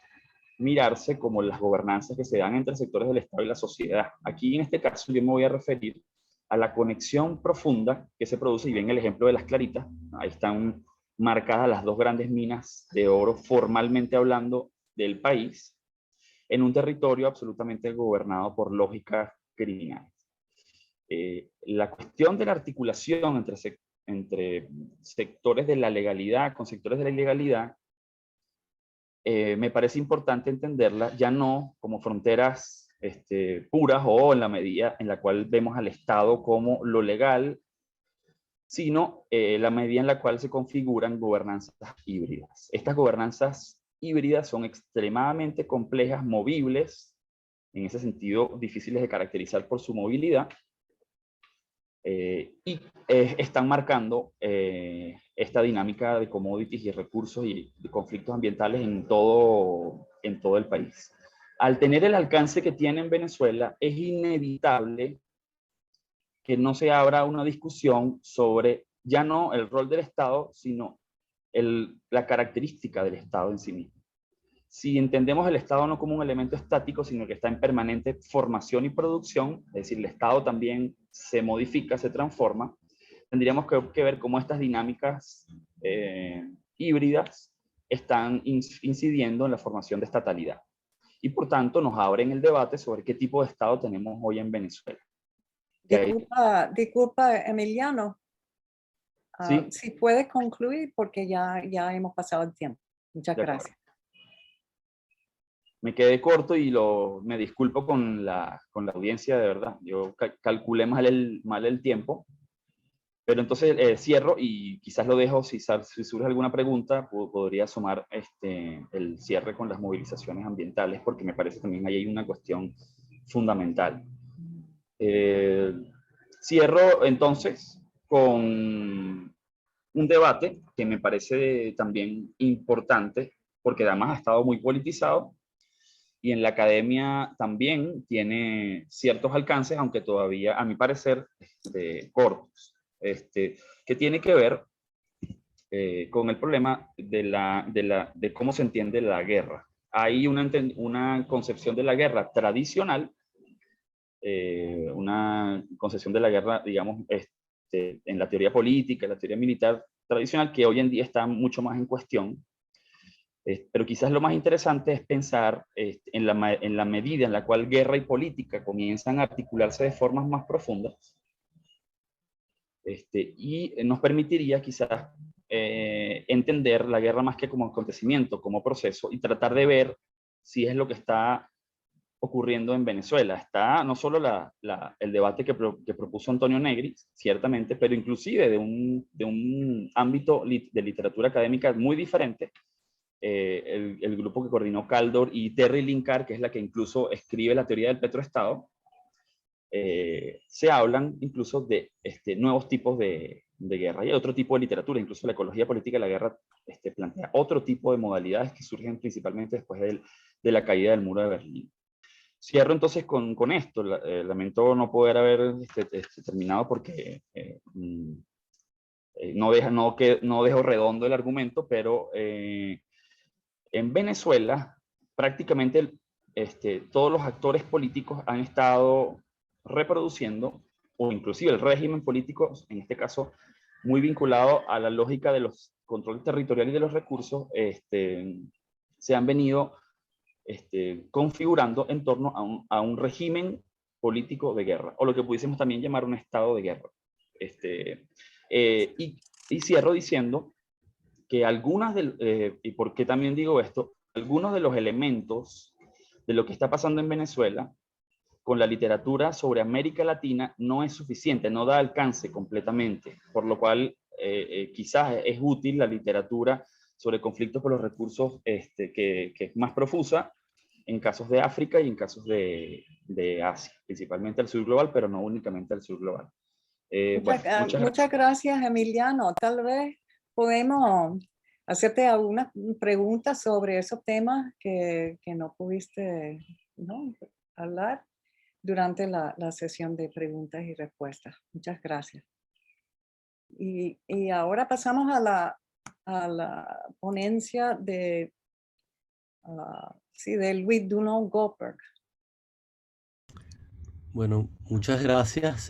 mirarse como las gobernanzas que se dan entre sectores del Estado y la sociedad. Aquí, en este caso, yo me voy a referir a la conexión profunda que se produce, y ven el ejemplo de las claritas, ahí están marcadas las dos grandes minas de oro, formalmente hablando, del país, en un territorio absolutamente gobernado por lógicas criminales. La cuestión de la articulación entre sectores de la legalidad con sectores de la ilegalidad, me parece importante entenderla ya no como fronteras puras, o en la medida en la cual vemos al Estado como lo legal, sino la medida en la cual se configuran gobernanzas híbridas. Estas gobernanzas híbridas son extremadamente complejas, movibles, en ese sentido difíciles de caracterizar por su movilidad, y están marcando esta dinámica de commodities y recursos y de conflictos ambientales en todo el país. Al tener el alcance que tiene en Venezuela, es inevitable que no se abra una discusión sobre ya no el rol del Estado, sino la característica del Estado en sí mismo. Si entendemos el Estado no como un elemento estático, sino que está en permanente formación y producción, es decir, el Estado también se modifica, se transforma, tendríamos que ver cómo estas dinámicas híbridas están incidiendo en la formación de estatalidad. Y por tanto nos abren el debate sobre qué tipo de Estado tenemos hoy en Venezuela. Disculpa, Emiliano. ¿Sí? Si puedes concluir, porque ya hemos pasado el tiempo. Muchas gracias. Me quedé corto y me disculpo con la audiencia, de verdad. Yo calculé mal el tiempo. Pero entonces cierro y quizás lo dejo, si surge alguna pregunta, podría sumar el cierre con las movilizaciones ambientales, porque me parece también ahí hay una cuestión fundamental. Cierro entonces con un debate que me parece también importante, porque además ha estado muy politizado, y en la academia también tiene ciertos alcances, aunque todavía, a mi parecer, cortos, que tiene que ver con el problema de cómo se entiende la guerra. Hay una concepción de la guerra tradicional, una concepción de la guerra, digamos, en la teoría política, en la teoría militar tradicional, que hoy en día está mucho más en cuestión. Pero quizás lo más interesante es pensar en la medida en la cual guerra y política comienzan a articularse de formas más profundas, y nos permitiría quizás entender la guerra más que como acontecimiento, como proceso, y tratar de ver si es lo que está ocurriendo en Venezuela. Está no solo el debate que propuso Antonio Negri, ciertamente, pero inclusive de un ámbito de literatura académica muy diferente. El grupo que coordinó Kaldor y Terry Linkar, que es la que incluso escribe la teoría del petroestado, se hablan incluso de nuevos tipos de guerra. Y hay otro tipo de literatura, incluso la ecología política de la guerra plantea otro tipo de modalidades que surgen principalmente después de la caída del muro de Berlín. Cierro entonces con esto. Lamento no poder haber terminado porque no dejo redondo el argumento, pero en Venezuela prácticamente todos los actores políticos han estado reproduciendo, o inclusive el régimen político, en este caso muy vinculado a la lógica de los controles territoriales y de los recursos, se han venido configurando en torno a un régimen político de guerra, o lo que pudiésemos también llamar un estado de guerra. Y cierro diciendo que y por qué también digo esto, algunos de los elementos de lo que está pasando en Venezuela con la literatura sobre América Latina no es suficiente, no da alcance completamente, por lo cual quizás es útil la literatura sobre conflictos por los recursos que es más profusa en casos de África y en casos de Asia, principalmente al sur global, pero no únicamente al sur global. Muchas gracias, Emiliano. Tal vez podemos hacerte algunas preguntas sobre esos temas que no pudiste, ¿no?, hablar durante la sesión de preguntas y respuestas. Muchas gracias. Y ahora pasamos a la ponencia de Louis Dunant Goldberg. Bueno, muchas gracias.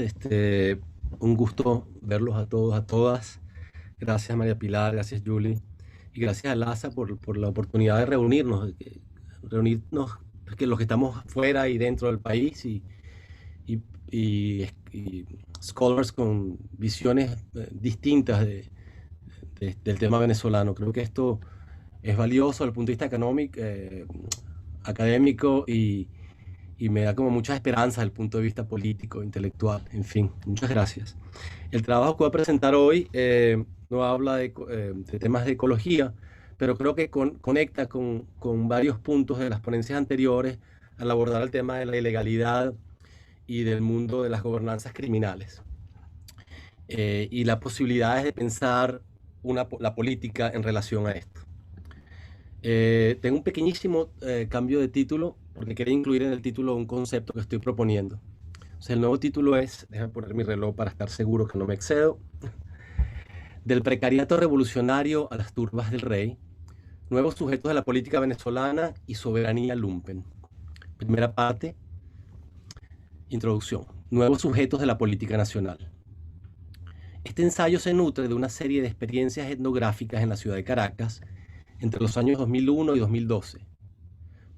Un gusto verlos a todos, a todas. Gracias, María Pilar, gracias, Julie. Y gracias a LASA por la oportunidad de reunirnos, que los que estamos fuera y dentro del país, y scholars con visiones distintas del tema venezolano. Creo que esto es valioso desde el punto de vista académico y me da como mucha esperanza desde el punto de vista político, intelectual, en fin. Muchas gracias. El trabajo que voy a presentar hoy no habla de temas de ecología, pero creo que conecta con varios puntos de las ponencias anteriores al abordar el tema de la ilegalidad y del mundo de las gobernanzas criminales y las posibilidades de pensar la política en relación a esto. Tengo un pequeñísimo cambio de título porque quería incluir en el título un concepto que estoy proponiendo. O sea, el nuevo título es, déjame poner mi reloj para estar seguro que no me excedo, Del precariato revolucionario a las turbas del rey, nuevos sujetos de la política venezolana y soberanía lumpen. Primera parte, introducción. Nuevos sujetos de la política nacional. Este ensayo se nutre de una serie de experiencias etnográficas en la ciudad de Caracas entre los años 2001 y 2012.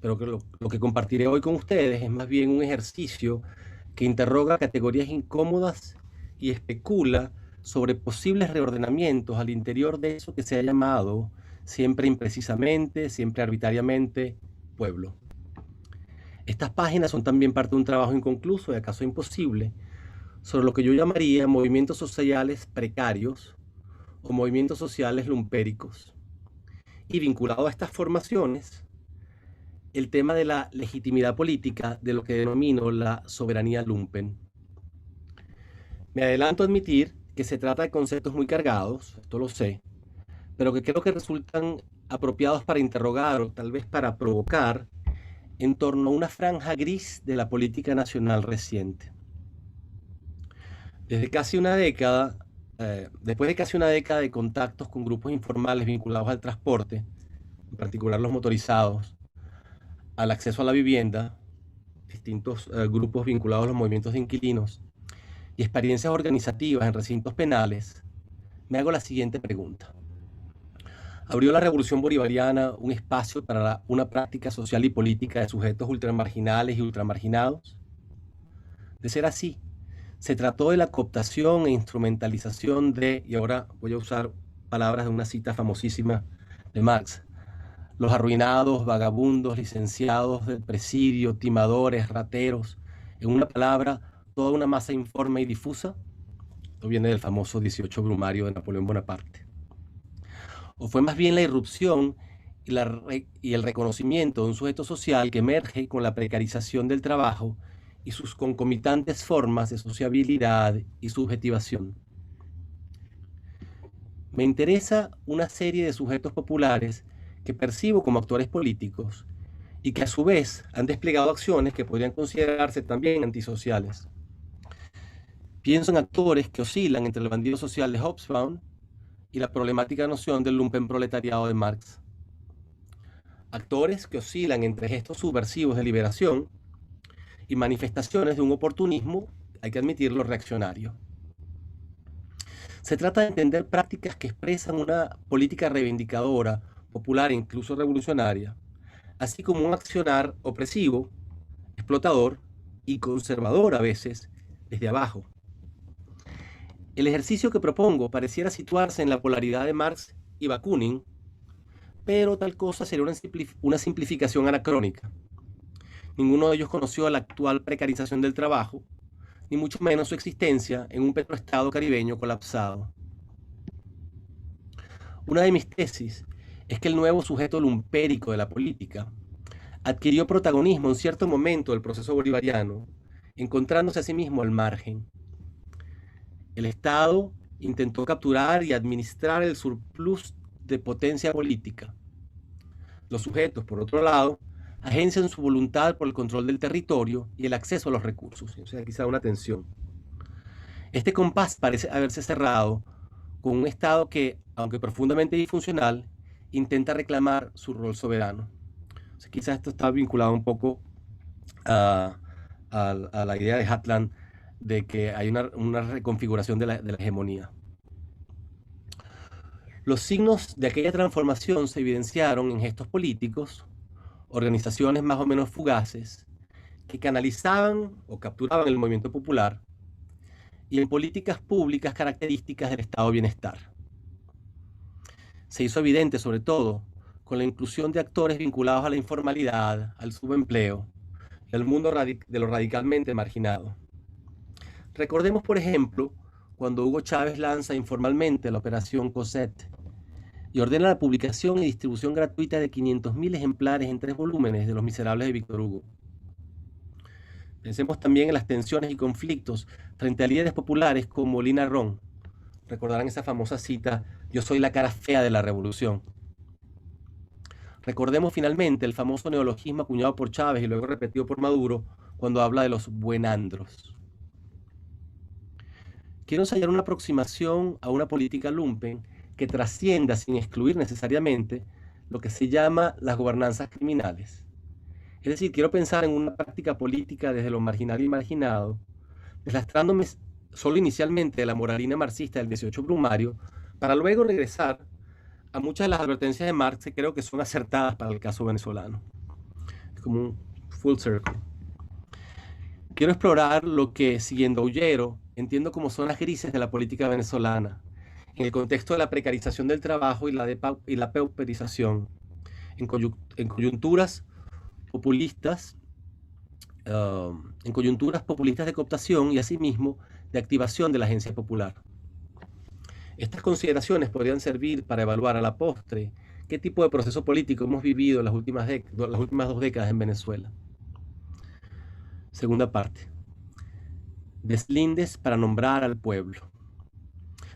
Pero lo que compartiré hoy con ustedes es más bien un ejercicio que interroga categorías incómodas y especula sobre posibles reordenamientos al interior de eso que se ha llamado, siempre imprecisamente, siempre arbitrariamente, pueblo. Estas páginas son también parte de un trabajo inconcluso y acaso imposible sobre lo que yo llamaría movimientos sociales precarios o movimientos sociales lumpéricos. Y vinculado a estas formaciones, el tema de la legitimidad política de lo que denomino la soberanía lumpen. Me adelanto a admitir que se trata de conceptos muy cargados, esto lo sé, pero que creo que resultan apropiados para interrogar o tal vez para provocar en torno a una franja gris de la política nacional reciente. Desde casi una década, después de casi una década de contactos con grupos informales vinculados al transporte, en particular los motorizados, al acceso a la vivienda, distintos grupos vinculados a los movimientos de inquilinos y experiencias organizativas en recintos penales, me hago la siguiente pregunta. ¿Abrió la Revolución Bolivariana un espacio para una práctica social y política de sujetos ultramarginales y ultramarginados? De ser así, se trató de la cooptación e instrumentalización de, y ahora voy a usar palabras de una cita famosísima de Marx, los arruinados, vagabundos, licenciados del presidio, timadores, rateros, en una palabra, toda una masa informe y difusa. Esto viene del famoso 18 Brumario de Napoleón Bonaparte. ¿O fue más bien la irrupción y el reconocimiento de un sujeto social que emerge con la precarización del trabajo y sus concomitantes formas de sociabilidad y subjetivación? Me interesa una serie de sujetos populares que percibo como actores políticos y que a su vez han desplegado acciones que podrían considerarse también antisociales. Pienso en actores que oscilan entre el bandido social de Hobsbawm y la problemática noción del lumpenproletariado de Marx. Actores que oscilan entre gestos subversivos de liberación y manifestaciones de un oportunismo, hay que admitirlo, reaccionario. Se trata de entender prácticas que expresan una política reivindicadora, popular e incluso revolucionaria, así como un accionar opresivo, explotador y conservador a veces, desde abajo. El ejercicio que propongo pareciera situarse en la polaridad de Marx y Bakunin, pero tal cosa sería una simplificación anacrónica. Ninguno de ellos conoció la actual precarización del trabajo, ni mucho menos su existencia en un petroestado caribeño colapsado. Una de mis tesis es que el nuevo sujeto lumpérico de la política adquirió protagonismo en cierto momento del proceso bolivariano, encontrándose a sí mismo al margen. El Estado intentó capturar y administrar el surplus de potencia política. Los sujetos, por otro lado, agencian su voluntad por el control del territorio y el acceso a los recursos. O sea, quizá una tensión. Este compás parece haberse cerrado con un Estado que, aunque profundamente disfuncional, intenta reclamar su rol soberano. O sea, quizás esto está vinculado un poco a la idea de Hatland de que hay una reconfiguración de la hegemonía. Los signos de aquella transformación se evidenciaron en gestos políticos, organizaciones más o menos fugaces, que canalizaban o capturaban el movimiento popular, y en políticas públicas características del estado de bienestar. Se hizo evidente, sobre todo, con la inclusión de actores vinculados a la informalidad, al subempleo y al mundo de lo radicalmente marginado. Recordemos, por ejemplo, cuando Hugo Chávez lanza informalmente la Operación Cosette y ordena la publicación y distribución gratuita de 500.000 ejemplares en 3 volúmenes de Los Miserables de Víctor Hugo. Pensemos también en las tensiones y conflictos frente a líderes populares como Lina Ron. Recordarán esa famosa cita, "Yo soy la cara fea de la revolución". Recordemos finalmente el famoso neologismo acuñado por Chávez y luego repetido por Maduro cuando habla de los buenandros. Quiero ensayar una aproximación a una política lumpen que trascienda sin excluir necesariamente lo que se llama las gobernanzas criminales. Es decir, quiero pensar en una práctica política desde lo marginal y marginado, deslastrándome solo inicialmente de la moralina marxista del 18 Brumario, para luego regresar a muchas de las advertencias de Marx que creo que son acertadas para el caso venezolano. Es como un full circle. Quiero explorar lo que, siguiendo a Ullero, entiendo como zonas grises de la política venezolana, en el contexto de la precarización del trabajo y la pauperización, en coyunturas populistas de cooptación y asimismo de activación de la agencia popular. Estas consideraciones podrían servir para evaluar a la postre qué tipo de proceso político hemos vivido en las últimas 2 décadas en Venezuela. Segunda parte. Deslindes para nombrar al pueblo.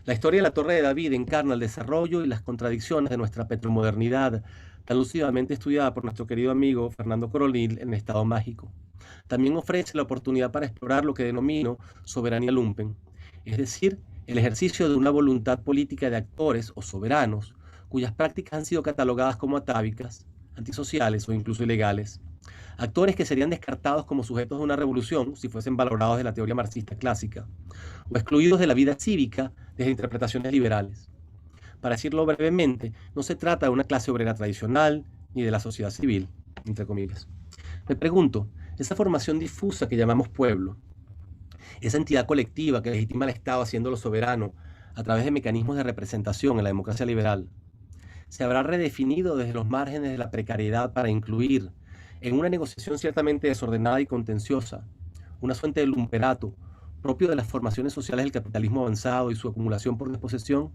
La historia de la Torre de David encarna el desarrollo y las contradicciones de nuestra petromodernidad, tan lúcidamente estudiada por nuestro querido amigo Fernando Coronil en Estado Mágico. También ofrece la oportunidad para explorar lo que denomino soberanía lumpen, es decir, el ejercicio de una voluntad política de actores o soberanos cuyas prácticas han sido catalogadas como atávicas, antisociales o incluso ilegales. Actores que serían descartados como sujetos de una revolución si fuesen valorados de la teoría marxista clásica, o excluidos de la vida cívica desde interpretaciones liberales. Para decirlo brevemente, no se trata de una clase obrera tradicional ni de la sociedad civil, entre comillas. Me pregunto, esa formación difusa que llamamos pueblo, esa entidad colectiva que legitima al Estado haciéndolo soberano a través de mecanismos de representación en la democracia liberal, se habrá redefinido desde los márgenes de la precariedad para incluir en una negociación ciertamente desordenada y contenciosa una suerte de lumperato propio de las formaciones sociales del capitalismo avanzado y su acumulación por desposesión.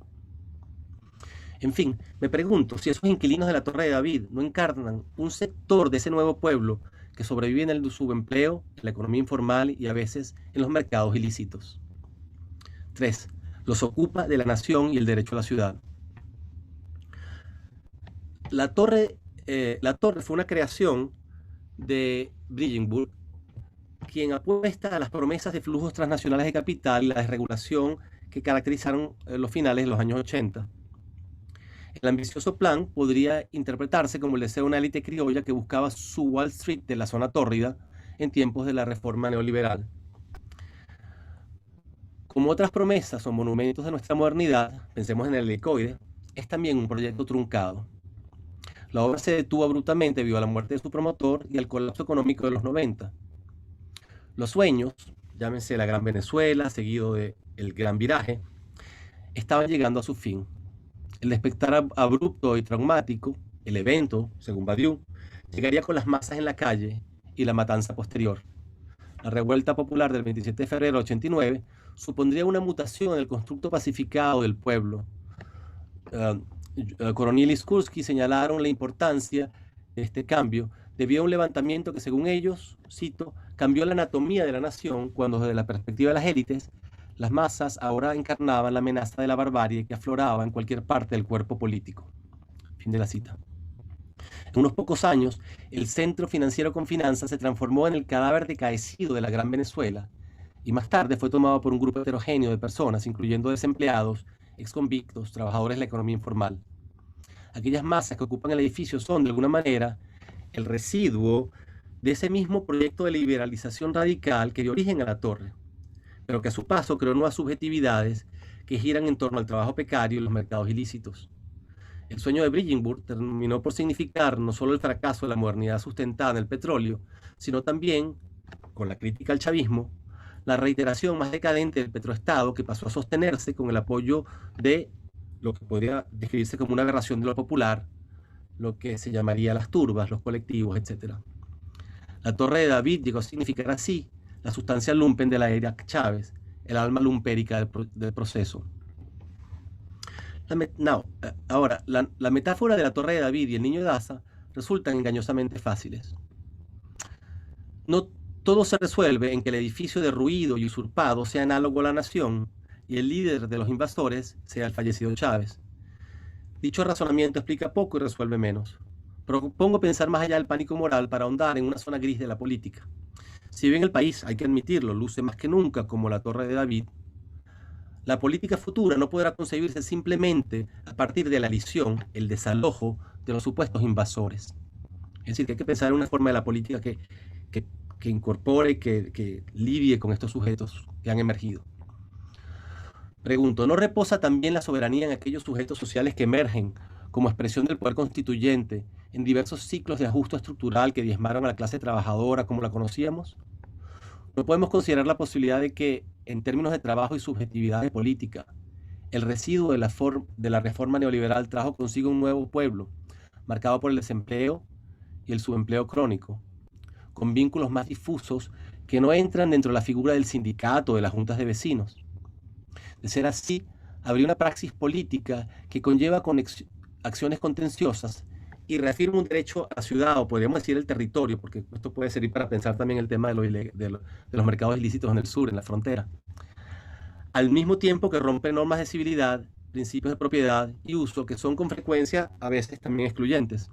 En fin, me pregunto si esos inquilinos de la Torre de David no encarnan un sector de ese nuevo pueblo que sobrevive en el subempleo, en la economía informal y a veces en los mercados ilícitos. 3. Los ocupa de la nación y el derecho a la ciudad. La torre fue una creación de Bridgenburg, quien apuesta a las promesas de flujos transnacionales de capital y la desregulación que caracterizaron los finales de los años 80. El ambicioso plan podría interpretarse como el deseo de una élite criolla que buscaba su Wall Street de la zona tórrida en tiempos de la reforma neoliberal. Como otras promesas o monumentos de nuestra modernidad, pensemos en el Helicoide, es también un proyecto truncado. La obra se detuvo abruptamente debido a la muerte de su promotor y al colapso económico de los 90. Los sueños, llámense la Gran Venezuela, seguido de el Gran Viraje, estaban llegando a su fin. El despertar abrupto y traumático, el evento, según Badiou, llegaría con las masas en la calle y la matanza posterior. La revuelta popular del 27 de febrero de 89 supondría una mutación en el constructo pacificado del pueblo. Coronil y Skursky señalaron la importancia de este cambio debido a un levantamiento que, según ellos, cito, cambió la anatomía de la nación cuando desde la perspectiva de las élites, las masas ahora encarnaban la amenaza de la barbarie que afloraba en cualquier parte del cuerpo político. Fin de la cita. En unos pocos años, el centro financiero con finanzas se transformó en el cadáver decaecido de la Gran Venezuela y más tarde fue tomado por un grupo heterogéneo de personas, incluyendo desempleados, exconvictos, trabajadores de la economía informal. Aquellas masas que ocupan el edificio son, de alguna manera, el residuo de ese mismo proyecto de liberalización radical que dio origen a la torre, pero que a su paso creó nuevas subjetividades que giran en torno al trabajo precario y los mercados ilícitos. El sueño de Bridgenburg terminó por significar no solo el fracaso de la modernidad sustentada en el petróleo, sino también, con la crítica al chavismo, la reiteración más decadente del petroestado que pasó a sostenerse con el apoyo de lo que podría describirse como una aberración de lo popular, lo que se llamaría las turbas, los colectivos, etc. La Torre de David llegó a significar así la sustancia lumpen de la era Chávez, el alma lumpérica del proceso. Ahora, la metáfora de la Torre de David y el niño de Daza resultan engañosamente fáciles. No todo se resuelve en que el edificio derruido y usurpado sea análogo a la nación y el líder de los invasores sea el fallecido Chávez. Dicho razonamiento explica poco y resuelve menos. Propongo pensar más allá del pánico moral para ahondar en una zona gris de la política. Si bien el país, hay que admitirlo, luce más que nunca como la Torre de David, la política futura no podrá concebirse simplemente a partir de la elisión, el desalojo de los supuestos invasores. Es decir, que hay que pensar en una forma de la política que incorpore, que lidie con estos sujetos que han emergido. Pregunto, ¿no reposa también la soberanía en aquellos sujetos sociales que emergen como expresión del poder constituyente en diversos ciclos de ajuste estructural que diezmaron a la clase trabajadora como la conocíamos? No podemos considerar la posibilidad de que, en términos de trabajo y subjetividad de política, el residuo de la reforma neoliberal trajo consigo un nuevo pueblo, marcado por el desempleo y el subempleo crónico, con vínculos más difusos que no entran dentro de la figura del sindicato o de las juntas de vecinos. De ser así, habría una praxis política que conlleva acciones contenciosas y reafirma un derecho a la ciudad, o podríamos decir el territorio, porque esto puede servir para pensar también el tema de los mercados ilícitos en el sur, en la frontera, al mismo tiempo que rompe normas de civilidad, principios de propiedad y uso que son con frecuencia a veces también excluyentes.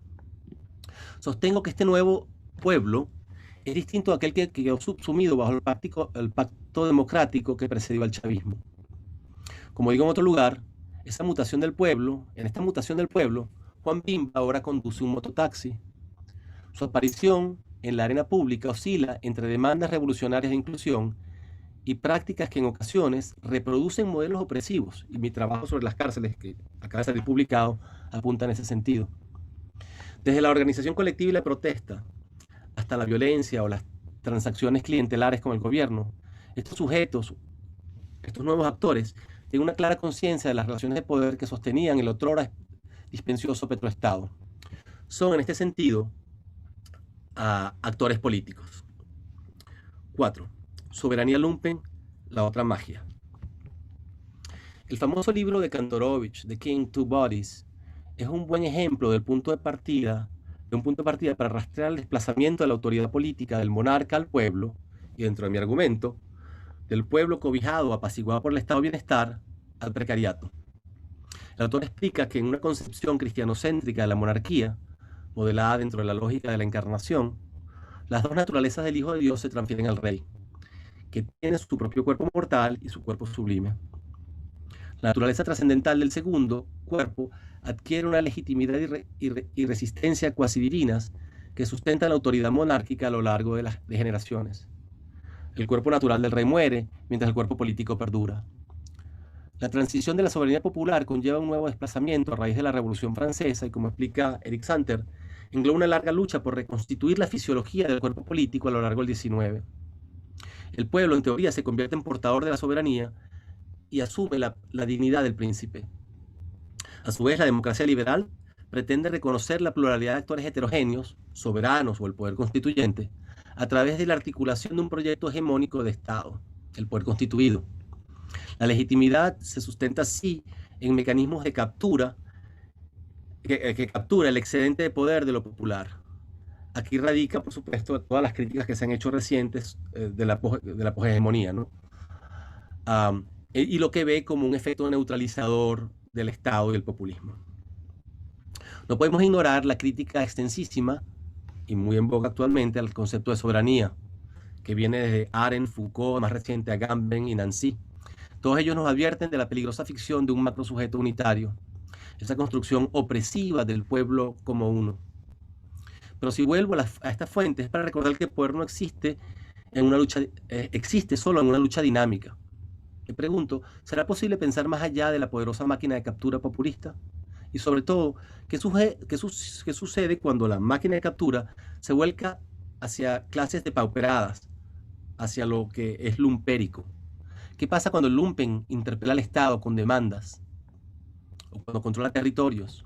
Sostengo que este nuevo pueblo es distinto a aquel que quedó subsumido bajo el pacto democrático que precedió al chavismo. Como digo en otro lugar, en esta mutación del pueblo, Juan Bimba ahora conduce un mototaxi. Su aparición en la arena pública oscila entre demandas revolucionarias de inclusión y prácticas que en ocasiones reproducen modelos opresivos. Y mi trabajo sobre las cárceles, que acaba de salir publicado, apunta en ese sentido. Desde la organización colectiva y la protesta, hasta la violencia o las transacciones clientelares con el gobierno, estos sujetos, estos nuevos actores, tienen una clara conciencia de las relaciones de poder que sostenían el otrora dispensioso petroestado. Son, en este sentido, actores políticos. 4. Soberanía lumpen, la otra magia. El famoso libro de Kantorovich, The King, Two Bodies, es un buen ejemplo de un punto de partida para rastrear el desplazamiento de la autoridad política del monarca al pueblo, y dentro de mi argumento, del pueblo cobijado o apaciguado por el estado de bienestar al precariato. El autor explica que en una concepción cristianocéntrica de la monarquía, modelada dentro de la lógica de la encarnación, las dos naturalezas del Hijo de Dios se transfieren al Rey, que tiene su propio cuerpo mortal y su cuerpo sublime. La naturaleza trascendental del segundo cuerpo adquiere una legitimidad y resistencia cuasi divinas que sustentan la autoridad monárquica a lo largo de generaciones. El cuerpo natural del rey muere, mientras el cuerpo político perdura. La transición de la soberanía popular conlleva un nuevo desplazamiento a raíz de la Revolución Francesa y, como explica Eric Santer, engloba una larga lucha por reconstituir la fisiología del cuerpo político a lo largo del XIX. El pueblo, en teoría, se convierte en portador de la soberanía y asume la dignidad del príncipe. A su vez, la democracia liberal pretende reconocer la pluralidad de actores heterogéneos, soberanos o el poder constituyente, a través de la articulación de un proyecto hegemónico de Estado, el poder constituido. La legitimidad se sustenta así en mecanismos de captura que captura el excedente de poder de lo popular. Aquí radica, por supuesto, todas las críticas que se han hecho recientes de la poshegemonía, ¿no? Y lo que ve como un efecto neutralizador del Estado y el populismo. No podemos ignorar la crítica extensísima y muy en boga actualmente al concepto de soberanía, que viene desde Arendt, Foucault, más reciente a Agamben y Nancy. Todos ellos nos advierten de la peligrosa ficción de un macrosujeto unitario, esa construcción opresiva del pueblo como uno. Pero si vuelvo a estas fuentes es para recordar que el poder no existe en una lucha, existe solo en una lucha dinámica. Me pregunto, ¿será posible pensar más allá de la poderosa máquina de captura populista? Y sobre todo, ¿qué sucede cuando la máquina de captura se vuelca hacia clases depauperadas, hacia lo que es lumpérico? ¿Qué pasa cuando el lumpen interpela al Estado con demandas? ¿O cuando controla territorios?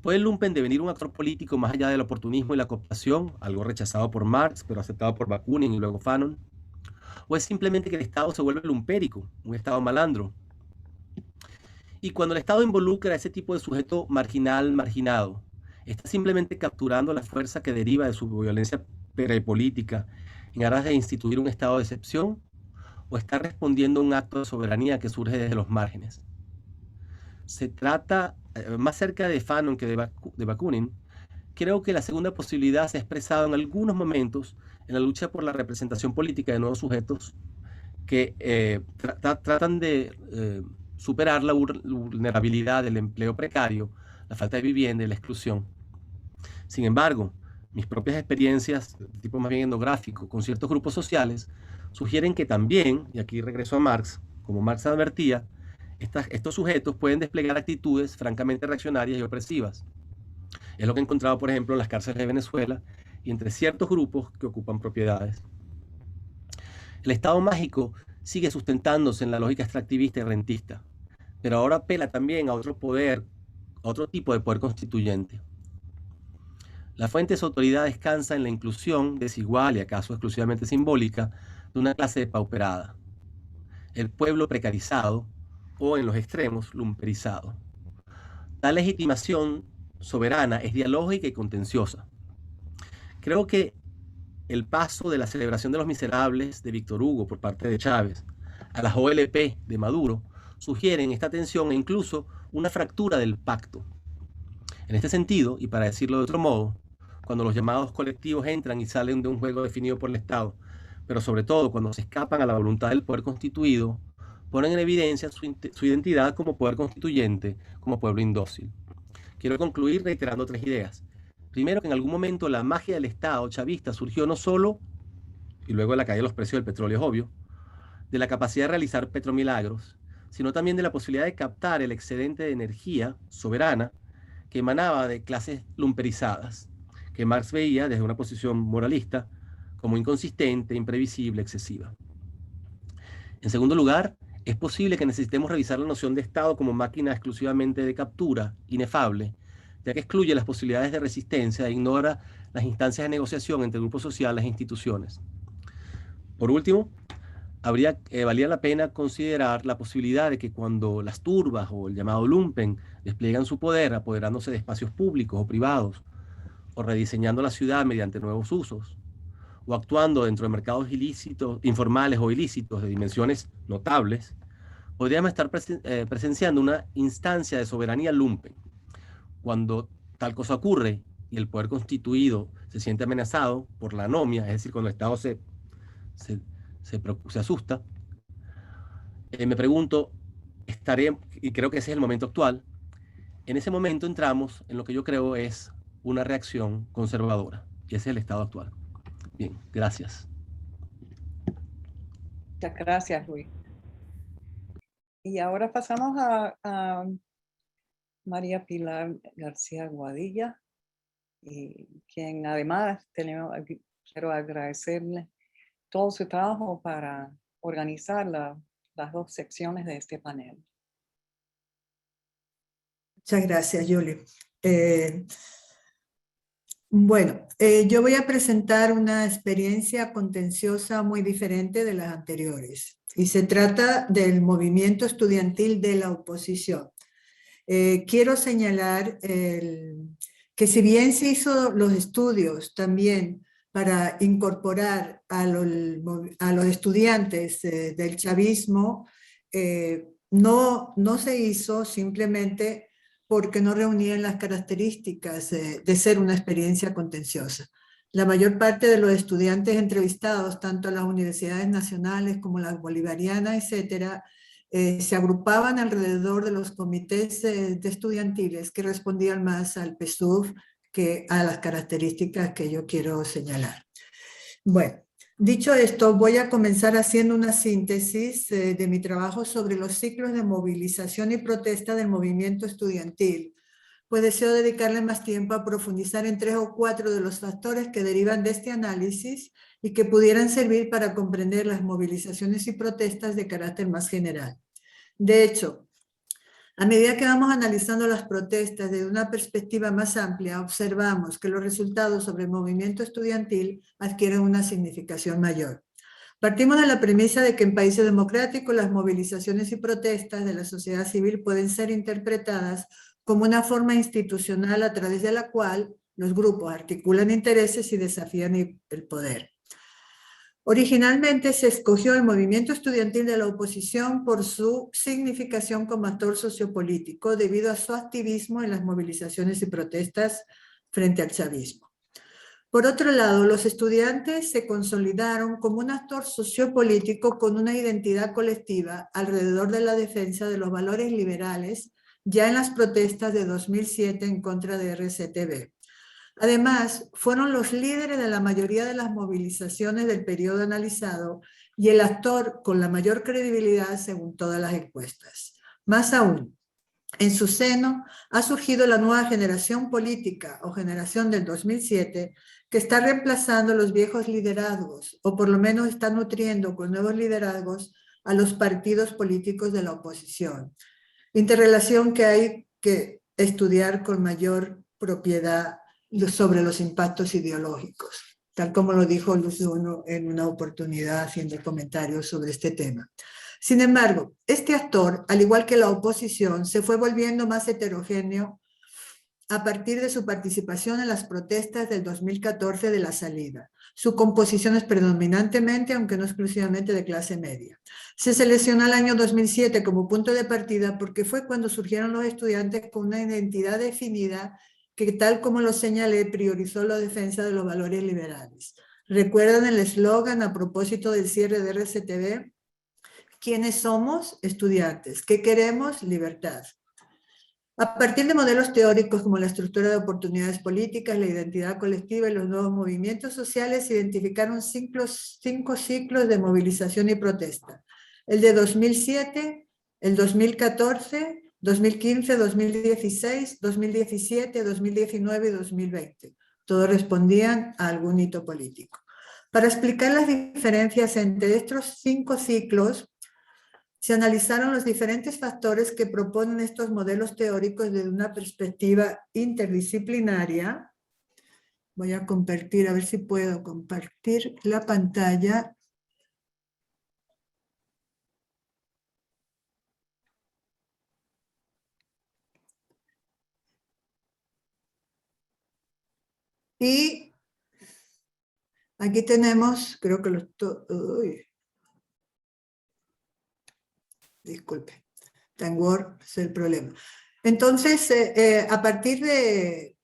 ¿Puede el lumpen devenir un actor político más allá del oportunismo y la cooptación, algo rechazado por Marx, pero aceptado por Bakunin y luego Fanon? ¿O es simplemente que el Estado se vuelve lumpérico, un Estado malandro? Y cuando el Estado involucra a ese tipo de sujeto marginado, ¿está simplemente capturando la fuerza que deriva de su violencia perepolítica en aras de instituir un estado de excepción? ¿O está respondiendo a un acto de soberanía que surge desde los márgenes? Se trata, más cerca de Fanon que de Bakunin, creo que la segunda posibilidad se ha expresado en algunos momentos en la lucha por la representación política de nuevos sujetos que tratan de superar la vulnerabilidad del empleo precario, la falta de vivienda y la exclusión. Sin embargo, mis propias experiencias, de tipo más bien etnográfico, con ciertos grupos sociales, sugieren que también, y aquí regreso a Marx, como Marx advertía, estos sujetos pueden desplegar actitudes francamente reaccionarias y opresivas. Es lo que he encontrado, por ejemplo, en las cárceles de Venezuela y entre ciertos grupos que ocupan propiedades. El Estado mágico sigue sustentándose en la lógica extractivista y rentista, pero ahora apela también a otro poder, a otro tipo de poder constituyente. La fuente de su autoridad descansa en la inclusión desigual y acaso exclusivamente simbólica de una clase depauperada, el pueblo precarizado o, en los extremos, lumperizado. La legitimación soberana es dialógica y contenciosa. Creo que el paso de la celebración de los miserables de Víctor Hugo por parte de Chávez a las OLP de Maduro sugieren esta tensión e incluso una fractura del pacto. En este sentido, y para decirlo de otro modo, cuando los llamados colectivos entran y salen de un juego definido por el Estado, pero sobre todo cuando se escapan a la voluntad del poder constituido, ponen en evidencia su identidad como poder constituyente, como pueblo indócil. Quiero concluir reiterando 3 ideas. Primero, que en algún momento la magia del Estado chavista surgió no solo, y luego de la caída de los precios del petróleo es obvio, de la capacidad de realizar petromilagros, sino también de la posibilidad de captar el excedente de energía soberana que emanaba de clases lumperizadas, que Marx veía desde una posición moralista como inconsistente, imprevisible, excesiva. En segundo lugar, es posible que necesitemos revisar la noción de Estado como máquina exclusivamente de captura, inefable, ya que excluye las posibilidades de resistencia e ignora las instancias de negociación entre grupos sociales e instituciones. Por último, valía la pena considerar la posibilidad de que cuando las turbas o el llamado lumpen despliegan su poder apoderándose de espacios públicos o privados, o rediseñando la ciudad mediante nuevos usos, o actuando dentro de mercados ilícitos, informales o ilícitos de dimensiones notables, podríamos estar presenciando una instancia de soberanía lumpen. Cuando tal cosa ocurre y el poder constituido se siente amenazado por la anomia, es decir, cuando el Estado se asusta, me pregunto, y creo que ese es el momento actual, en ese momento entramos en lo que yo creo es una reacción conservadora, y ese es el estado actual. Bien, gracias. Muchas gracias, Luis. Y ahora pasamos a María Pilar García Guadilla, y quien además quiero agradecerle todo su trabajo para organizar las 2 secciones de este panel. Muchas gracias, Julie. Bueno, yo voy a presentar una experiencia contenciosa muy diferente de las anteriores. Y se trata del movimiento estudiantil de la oposición. Quiero señalar que si bien se hizo los estudios también para incorporar a los estudiantes del chavismo, no se hizo simplemente porque no reunían las características de ser una experiencia contenciosa. La mayor parte de los estudiantes entrevistados, tanto en las universidades nacionales como las bolivarianas, etcétera, se agrupaban alrededor de los comités de estudiantiles que respondían más al PSUV que a las características que yo quiero señalar. Bueno, dicho esto, voy a comenzar haciendo una síntesis de mi trabajo sobre los ciclos de movilización y protesta del movimiento estudiantil, pues deseo dedicarle más tiempo a profundizar en 3 o 4 de los factores que derivan de este análisis y que pudieran servir para comprender las movilizaciones y protestas de carácter más general. De hecho, a medida que vamos analizando las protestas desde una perspectiva más amplia, observamos que los resultados sobre el movimiento estudiantil adquieren una significación mayor. Partimos de la premisa de que en países democráticos las movilizaciones y protestas de la sociedad civil pueden ser interpretadas como una forma institucional a través de la cual los grupos articulan intereses y desafían el poder. Originalmente se escogió el movimiento estudiantil de la oposición por su significación como actor sociopolítico debido a su activismo en las movilizaciones y protestas frente al chavismo. Por otro lado, los estudiantes se consolidaron como un actor sociopolítico con una identidad colectiva alrededor de la defensa de los valores liberales ya en las protestas de 2007 en contra de RCTV. Además, fueron los líderes de la mayoría de las movilizaciones del periodo analizado y el actor con la mayor credibilidad según todas las encuestas. Más aún, en su seno ha surgido la nueva generación política o generación del 2007 que está reemplazando los viejos liderazgos o por lo menos está nutriendo con nuevos liderazgos a los partidos políticos de la oposición. Interrelación que hay que estudiar con mayor propiedad sobre los impactos ideológicos, tal como lo dijo Luz Uno en una oportunidad haciendo comentarios sobre este tema. Sin embargo, este actor, al igual que la oposición, se fue volviendo más heterogéneo a partir de su participación en las protestas del 2014 de la salida. Su composición es predominantemente, aunque no exclusivamente, de clase media. Se seleccionó el año 2007 como punto de partida porque fue cuando surgieron los estudiantes con una identidad definida que, tal como lo señalé, priorizó la defensa de los valores liberales. ¿Recuerdan el eslogan a propósito del cierre de RCTV? ¿Quiénes somos? Estudiantes. ¿Qué queremos? Libertad. A partir de modelos teóricos como la estructura de oportunidades políticas, la identidad colectiva y los nuevos movimientos sociales, se identificaron 5 ciclos de movilización y protesta. El de 2007, el 2014, 2015, 2016, 2017, 2019 y 2020. Todos respondían a algún hito político. Para explicar las diferencias entre estos 5 ciclos, se analizaron los diferentes factores que proponen estos modelos teóricos desde una perspectiva interdisciplinaria. Voy a compartir, a ver si puedo compartir la pantalla. Y aquí tenemos, creo que lo estoy... Disculpe, está en Word, es el problema. Entonces, a partir de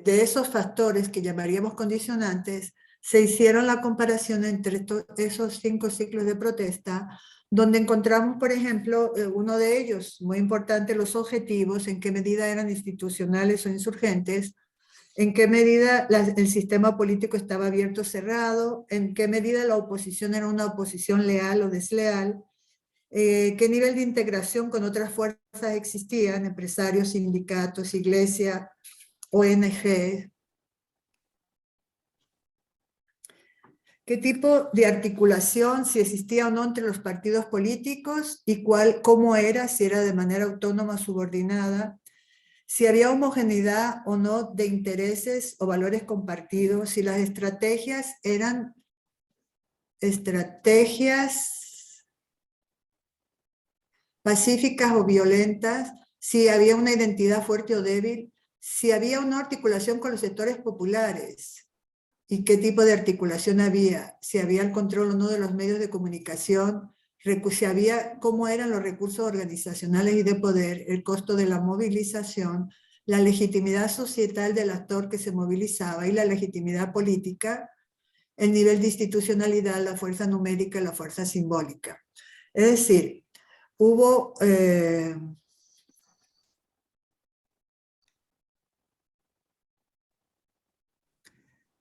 esos factores que llamaríamos condicionantes, se hicieron la comparación entre esos 5 ciclos de protesta, donde encontramos, por ejemplo, uno de ellos, muy importante, los objetivos, en qué medida eran institucionales o insurgentes, en qué medida el sistema político estaba abierto o cerrado, en qué medida la oposición era una oposición leal o desleal, qué nivel de integración con otras fuerzas existían, empresarios, sindicatos, iglesia, ONG, qué tipo de articulación, si existía o no entre los partidos políticos y cómo era, si era de manera autónoma o subordinada, si había homogeneidad o no de intereses o valores compartidos, si las estrategias eran estrategias pacíficas o violentas, si había una identidad fuerte o débil, si había una articulación con los sectores populares y qué tipo de articulación había, si había el control o no de los medios de comunicación, si había, cómo eran los recursos organizacionales y de poder, el costo de la movilización, la legitimidad societal del actor que se movilizaba y la legitimidad política, el nivel de institucionalidad, la fuerza numérica y la fuerza simbólica. Es decir, hubo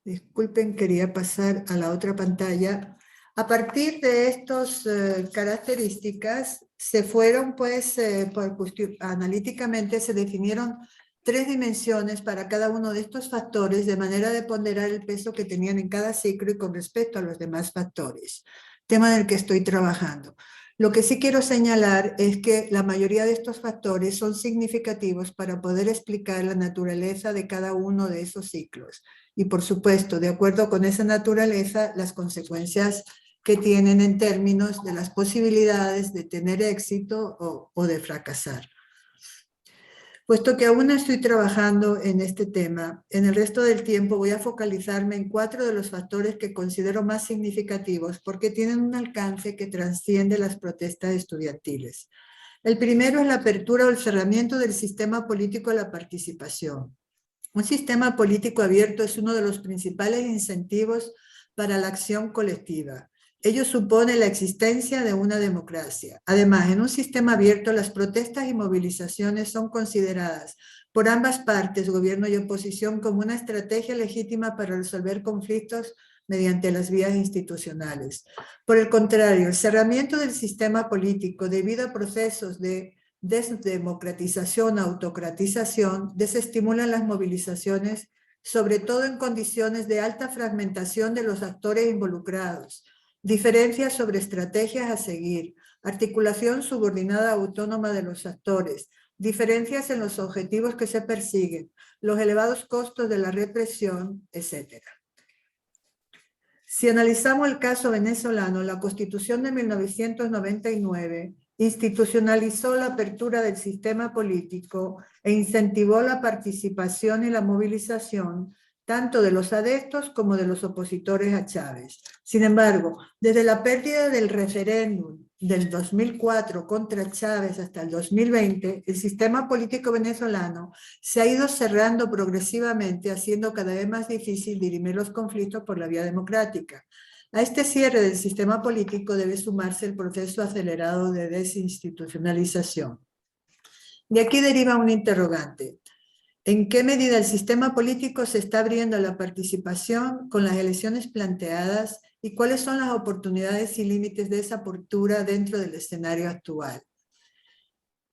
disculpen, quería pasar a la otra pantalla. A partir de estas características, se fueron, pues, analíticamente se definieron 3 dimensiones para cada uno de estos factores, de manera de ponderar el peso que tenían en cada ciclo y con respecto a los demás factores. Tema en el que estoy trabajando. Lo que sí quiero señalar es que la mayoría de estos factores son significativos para poder explicar la naturaleza de cada uno de esos ciclos. Y por supuesto, de acuerdo con esa naturaleza, las consecuencias que tienen en términos de las posibilidades de tener éxito o de fracasar. Puesto que aún estoy trabajando en este tema, en el resto del tiempo voy a focalizarme en 4 de los factores que considero más significativos porque tienen un alcance que trasciende las protestas estudiantiles. El primero es la apertura o el cerramiento del sistema político a la participación. Un sistema político abierto es uno de los principales incentivos para la acción colectiva. Ello supone la existencia de una democracia. Además, en un sistema abierto, las protestas y movilizaciones son consideradas por ambas partes, gobierno y oposición, como una estrategia legítima para resolver conflictos mediante las vías institucionales. Por el contrario, el cerramiento del sistema político debido a procesos de desdemocratización, autocratización, desestimulan las movilizaciones, sobre todo en condiciones de alta fragmentación de los actores involucrados, diferencias sobre estrategias a seguir, articulación subordinada autónoma de los actores, diferencias en los objetivos que se persiguen, los elevados costos de la represión, etc. Si analizamos el caso venezolano, la Constitución de 1999 institucionalizó la apertura del sistema político e incentivó la participación y la movilización tanto de los adeptos como de los opositores a Chávez. Sin embargo, desde la pérdida del referéndum del 2004 contra Chávez hasta el 2020, el sistema político venezolano se ha ido cerrando progresivamente, haciendo cada vez más difícil dirimir los conflictos por la vía democrática. A este cierre del sistema político debe sumarse el proceso acelerado de desinstitucionalización. De aquí deriva un interrogante. ¿En qué medida el sistema político se está abriendo a la participación con las elecciones planteadas y cuáles son las oportunidades y límites de esa apertura dentro del escenario actual?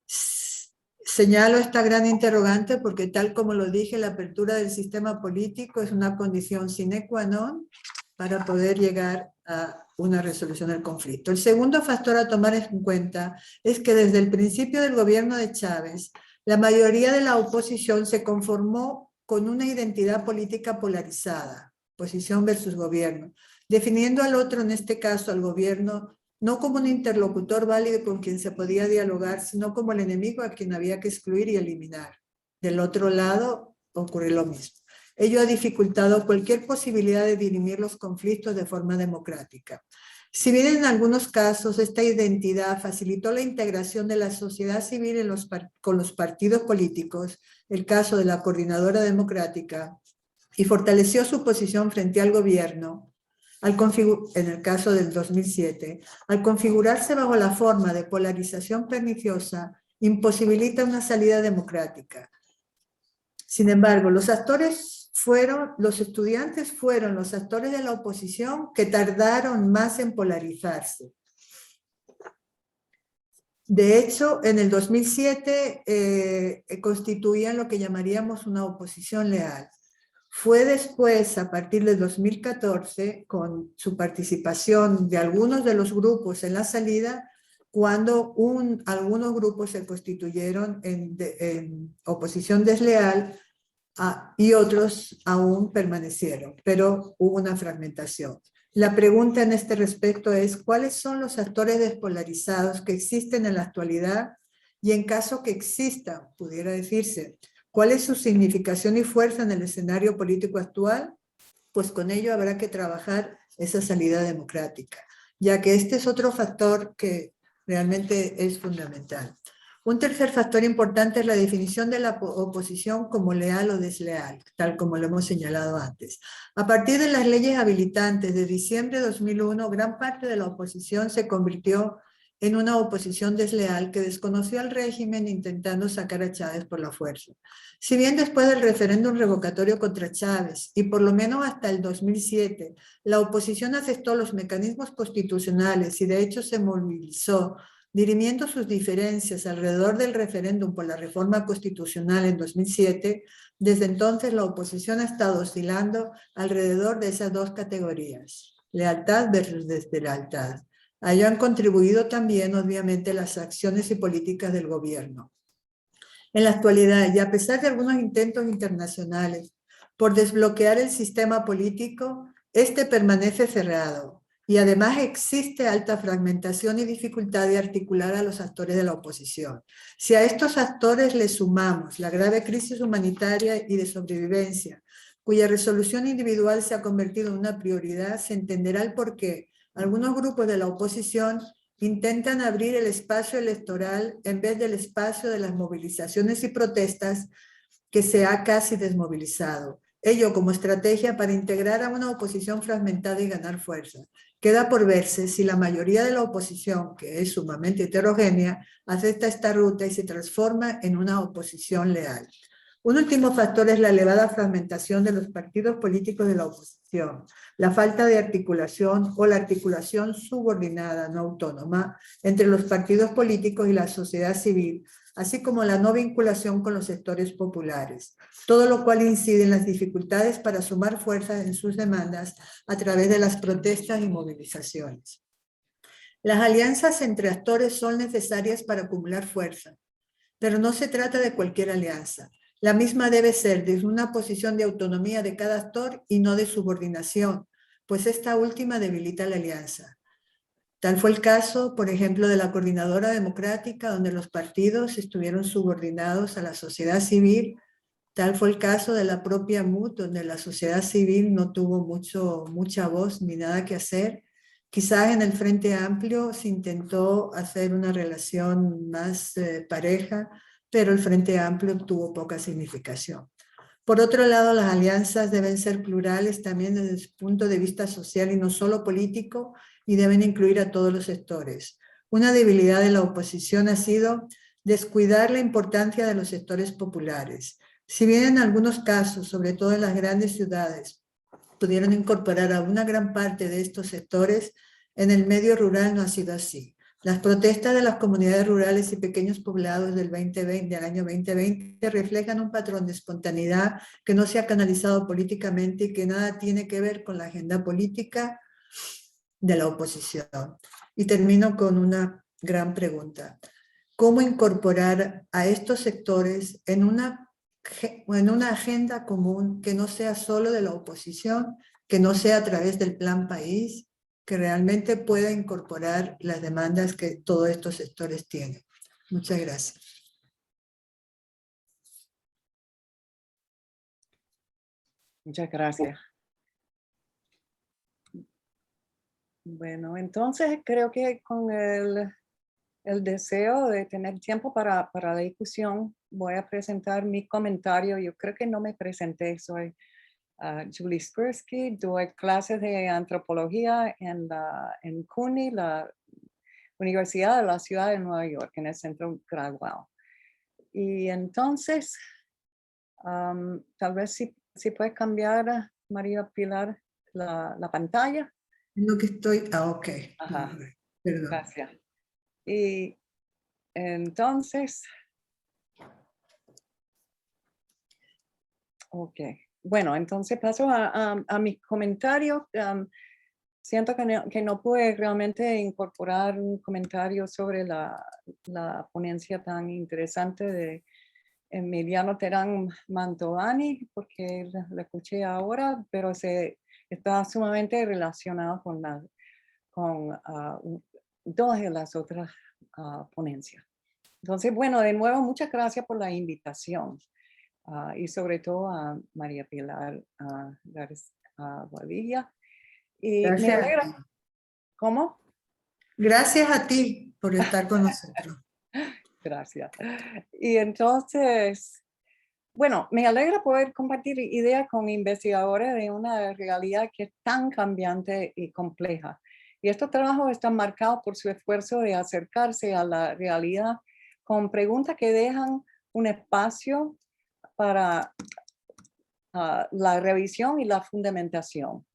Señalo esta gran interrogante porque, tal como lo dije, la apertura del sistema político es una condición sine qua non para poder llegar a una resolución del conflicto. El segundo factor a tomar en cuenta es que desde el principio del gobierno de Chávez, la mayoría de la oposición se conformó con una identidad política polarizada, oposición versus gobierno, definiendo al otro, en este caso al gobierno, no como un interlocutor válido con quien se podía dialogar, sino como el enemigo a quien había que excluir y eliminar. Del otro lado ocurre lo mismo. Ello ha dificultado cualquier posibilidad de dirimir los conflictos de forma democrática. Si bien en algunos casos esta identidad facilitó la integración de la sociedad civil con los partidos políticos, el caso de la Coordinadora Democrática, y fortaleció su posición frente al gobierno, en el caso del 2007, al configurarse bajo la forma de polarización perniciosa, imposibilita una salida democrática. Sin embargo, los estudiantes fueron los actores de la oposición que tardaron más en polarizarse. De hecho, en el 2007 constituían lo que llamaríamos una oposición leal. Fue después, a partir de 2014, con su participación de algunos de los grupos en la salida, cuando algunos grupos se constituyeron en oposición desleal y otros aún permanecieron, pero hubo una fragmentación. La pregunta en este respecto es: ¿cuáles son los actores despolarizados que existen en la actualidad? Y en caso que existan, pudiera decirse, ¿cuál es su significación y fuerza en el escenario político actual? Pues con ello habrá que trabajar esa salida democrática, ya que este es otro factor que realmente es fundamental. Un tercer factor importante es la definición de la oposición como leal o desleal, tal como lo hemos señalado antes. A partir de las leyes habilitantes de diciembre de 2001, gran parte de la oposición se convirtió en una oposición desleal que desconoció al régimen intentando sacar a Chávez por la fuerza. Si bien después del referéndum revocatorio contra Chávez y por lo menos hasta el 2007, la oposición aceptó los mecanismos constitucionales y de hecho se movilizó, dirimiendo sus diferencias alrededor del referéndum por la reforma constitucional en 2007, desde entonces la oposición ha estado oscilando alrededor de esas dos categorías, lealtad versus deslealtad. A ello han contribuido también, obviamente, las acciones y políticas del gobierno. En la actualidad, y a pesar de algunos intentos internacionales por desbloquear el sistema político, este permanece cerrado. Y además existe alta fragmentación y dificultad de articular a los actores de la oposición. Si a estos actores les sumamos la grave crisis humanitaria y de sobrevivencia, cuya resolución individual se ha convertido en una prioridad, se entenderá el porqué algunos grupos de la oposición intentan abrir el espacio electoral en vez del espacio de las movilizaciones y protestas que se ha casi desmovilizado. Ello como estrategia para integrar a una oposición fragmentada y ganar fuerza. Queda por verse si la mayoría de la oposición, que es sumamente heterogénea, acepta esta ruta y se transforma en una oposición leal. Un último factor es la elevada fragmentación de los partidos políticos de la oposición, la falta de articulación o la articulación subordinada, no autónoma, entre los partidos políticos y la sociedad civil, así como la no vinculación con los sectores populares, todo lo cual incide en las dificultades para sumar fuerzas en sus demandas a través de las protestas y movilizaciones. Las alianzas entre actores son necesarias para acumular fuerza, pero no se trata de cualquier alianza. La misma debe ser desde una posición de autonomía de cada actor y no de subordinación, pues esta última debilita la alianza. Tal fue el caso, por ejemplo, de la Coordinadora Democrática, donde los partidos estuvieron subordinados a la sociedad civil. Tal fue el caso de la propia MUT, donde la sociedad civil no tuvo mucha voz ni nada que hacer. Quizás en el Frente Amplio se intentó hacer una relación más pareja, pero el Frente Amplio tuvo poca significación. Por otro lado, las alianzas deben ser plurales también desde el punto de vista social y no solo político, y deben incluir a todos los sectores. Una debilidad de la oposición ha sido descuidar la importancia de los sectores populares. Si bien en algunos casos, sobre todo en las grandes ciudades, pudieron incorporar a una gran parte de estos sectores, en el medio rural no ha sido así. Las protestas de las comunidades rurales y pequeños poblados del año 2020 reflejan un patrón de espontaneidad que no se ha canalizado políticamente y que nada tiene que ver con la agenda política de la oposición. Y termino con una gran pregunta. ¿Cómo incorporar a estos sectores en una agenda común que no sea solo de la oposición, que no sea a través del Plan País, que realmente pueda incorporar las demandas que todos estos sectores tienen? Muchas gracias. Muchas gracias. Bueno, entonces creo que con el deseo de tener tiempo para la discusión, voy a presentar mi comentario. Yo creo que no me presenté, soy Julie Skursky, doy clases de antropología en CUNY, la Universidad de la Ciudad de Nueva York, en el Centro Graduado. Y entonces, tal vez si puede cambiar, María Pilar, la pantalla. Lo que estoy, ok. Ajá. Perdón. Gracias. Y entonces, ok. Bueno, entonces paso a mi comentario. Siento que no pude realmente incorporar un comentario sobre la ponencia tan interesante de Emiliano Terán Mantovani, porque la escuché ahora, pero está sumamente relacionado con dos de las otras ponencias. Entonces, bueno, de nuevo, muchas gracias por la invitación y sobre todo a María Pilar Guadilla. Y Gracias. me alegra. ¿Cómo? Gracias a ti por estar con nosotros. Gracias. Y entonces, bueno, me alegra poder compartir ideas con investigadores de una realidad que es tan cambiante y compleja. Y estos trabajos están marcados por su esfuerzo de acercarse a la realidad con preguntas que dejan un espacio para la revisión y la fundamentación,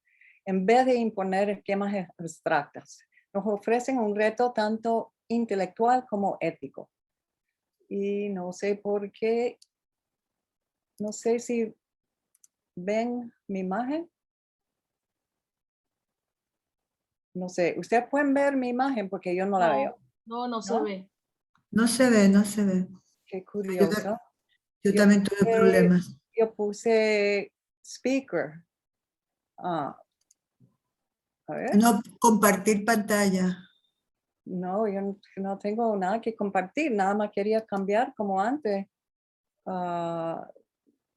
en vez de imponer esquemas abstractos. Nos ofrecen un reto tanto intelectual como ético. Y no sé por qué, no sé si ven mi imagen. No sé, ustedes pueden ver mi imagen porque yo no la veo. No se ve. No se ve, no se ve. Qué curioso. Yo también tuve problemas. Yo puse speaker. A ver. No compartir pantalla. No, yo no tengo nada que compartir. Nada más quería cambiar como antes.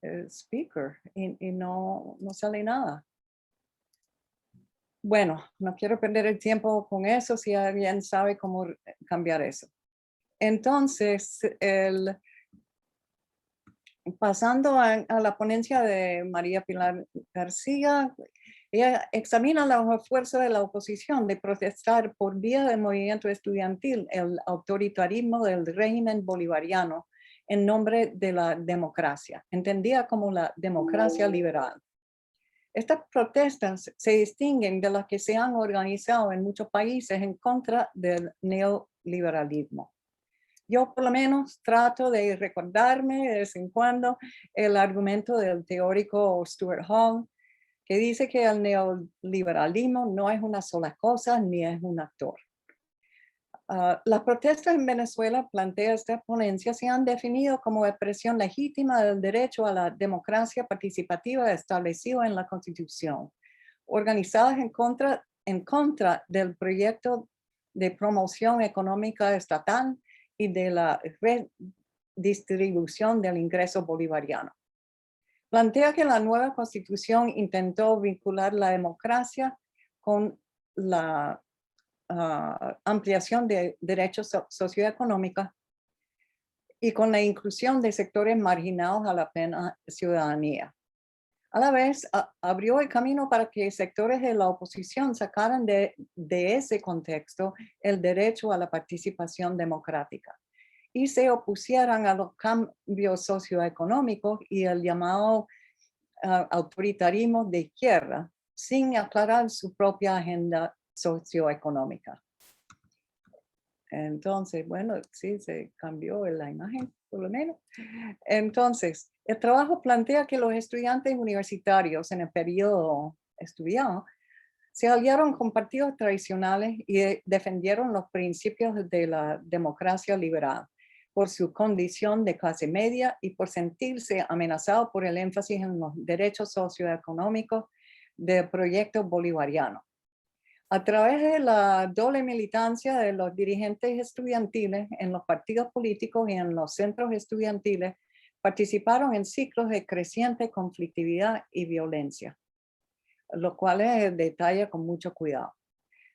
Speaker. Y no sale nada. Bueno, no quiero perder el tiempo con eso si alguien sabe cómo cambiar eso. Entonces, pasando a la ponencia de María Pilar García, ella examina los esfuerzos de la oposición de protestar por vía del movimiento estudiantil el autoritarismo del régimen bolivariano en nombre de la democracia, entendida como la democracia liberal. Estas protestas se distinguen de las que se han organizado en muchos países en contra del neoliberalismo. Yo por lo menos trato de recordarme de vez en cuando el argumento del teórico Stuart Hall, que dice que el neoliberalismo no es una sola cosa ni es un actor. Las protestas en Venezuela, plantea esta ponencia, se han definido como expresión legítima del derecho a la democracia participativa establecido en la Constitución, organizadas en contra del proyecto de promoción económica estatal y de la redistribución del ingreso bolivariano. Plantea que la nueva Constitución intentó vincular la democracia con la ampliación de derechos socioeconómicos y con la inclusión de sectores marginados a la plena ciudadanía. A la vez, abrió el camino para que sectores de la oposición sacaran de ese contexto el derecho a la participación democrática y se opusieran a los cambios socioeconómicos y el llamado autoritarismo de izquierda, sin aclarar su propia agenda socioeconómica. Entonces, bueno, sí, se cambió la imagen, por lo menos. Entonces, el trabajo plantea que los estudiantes universitarios en el periodo estudiado se aliaron con partidos tradicionales y defendieron los principios de la democracia liberal por su condición de clase media y por sentirse amenazados por el énfasis en los derechos socioeconómicos del proyecto bolivariano. A través de la doble militancia de los dirigentes estudiantiles en los partidos políticos y en los centros estudiantiles, participaron en ciclos de creciente conflictividad y violencia, lo cual detalla con mucho cuidado.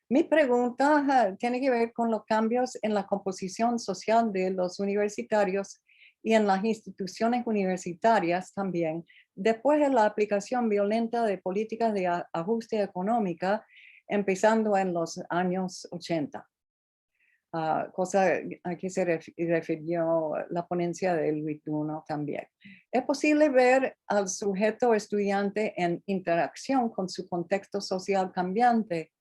Mi pregunta tiene que ver con los cambios en la composición social de los universitarios y en las instituciones universitarias también, después de la aplicación violenta de políticas de ajuste económico, empezando en los años 80. Cosa a que se refirió la ponencia de Luis Duno también. Es posible ver al sujeto estudiante en interacción con su contexto social cambiante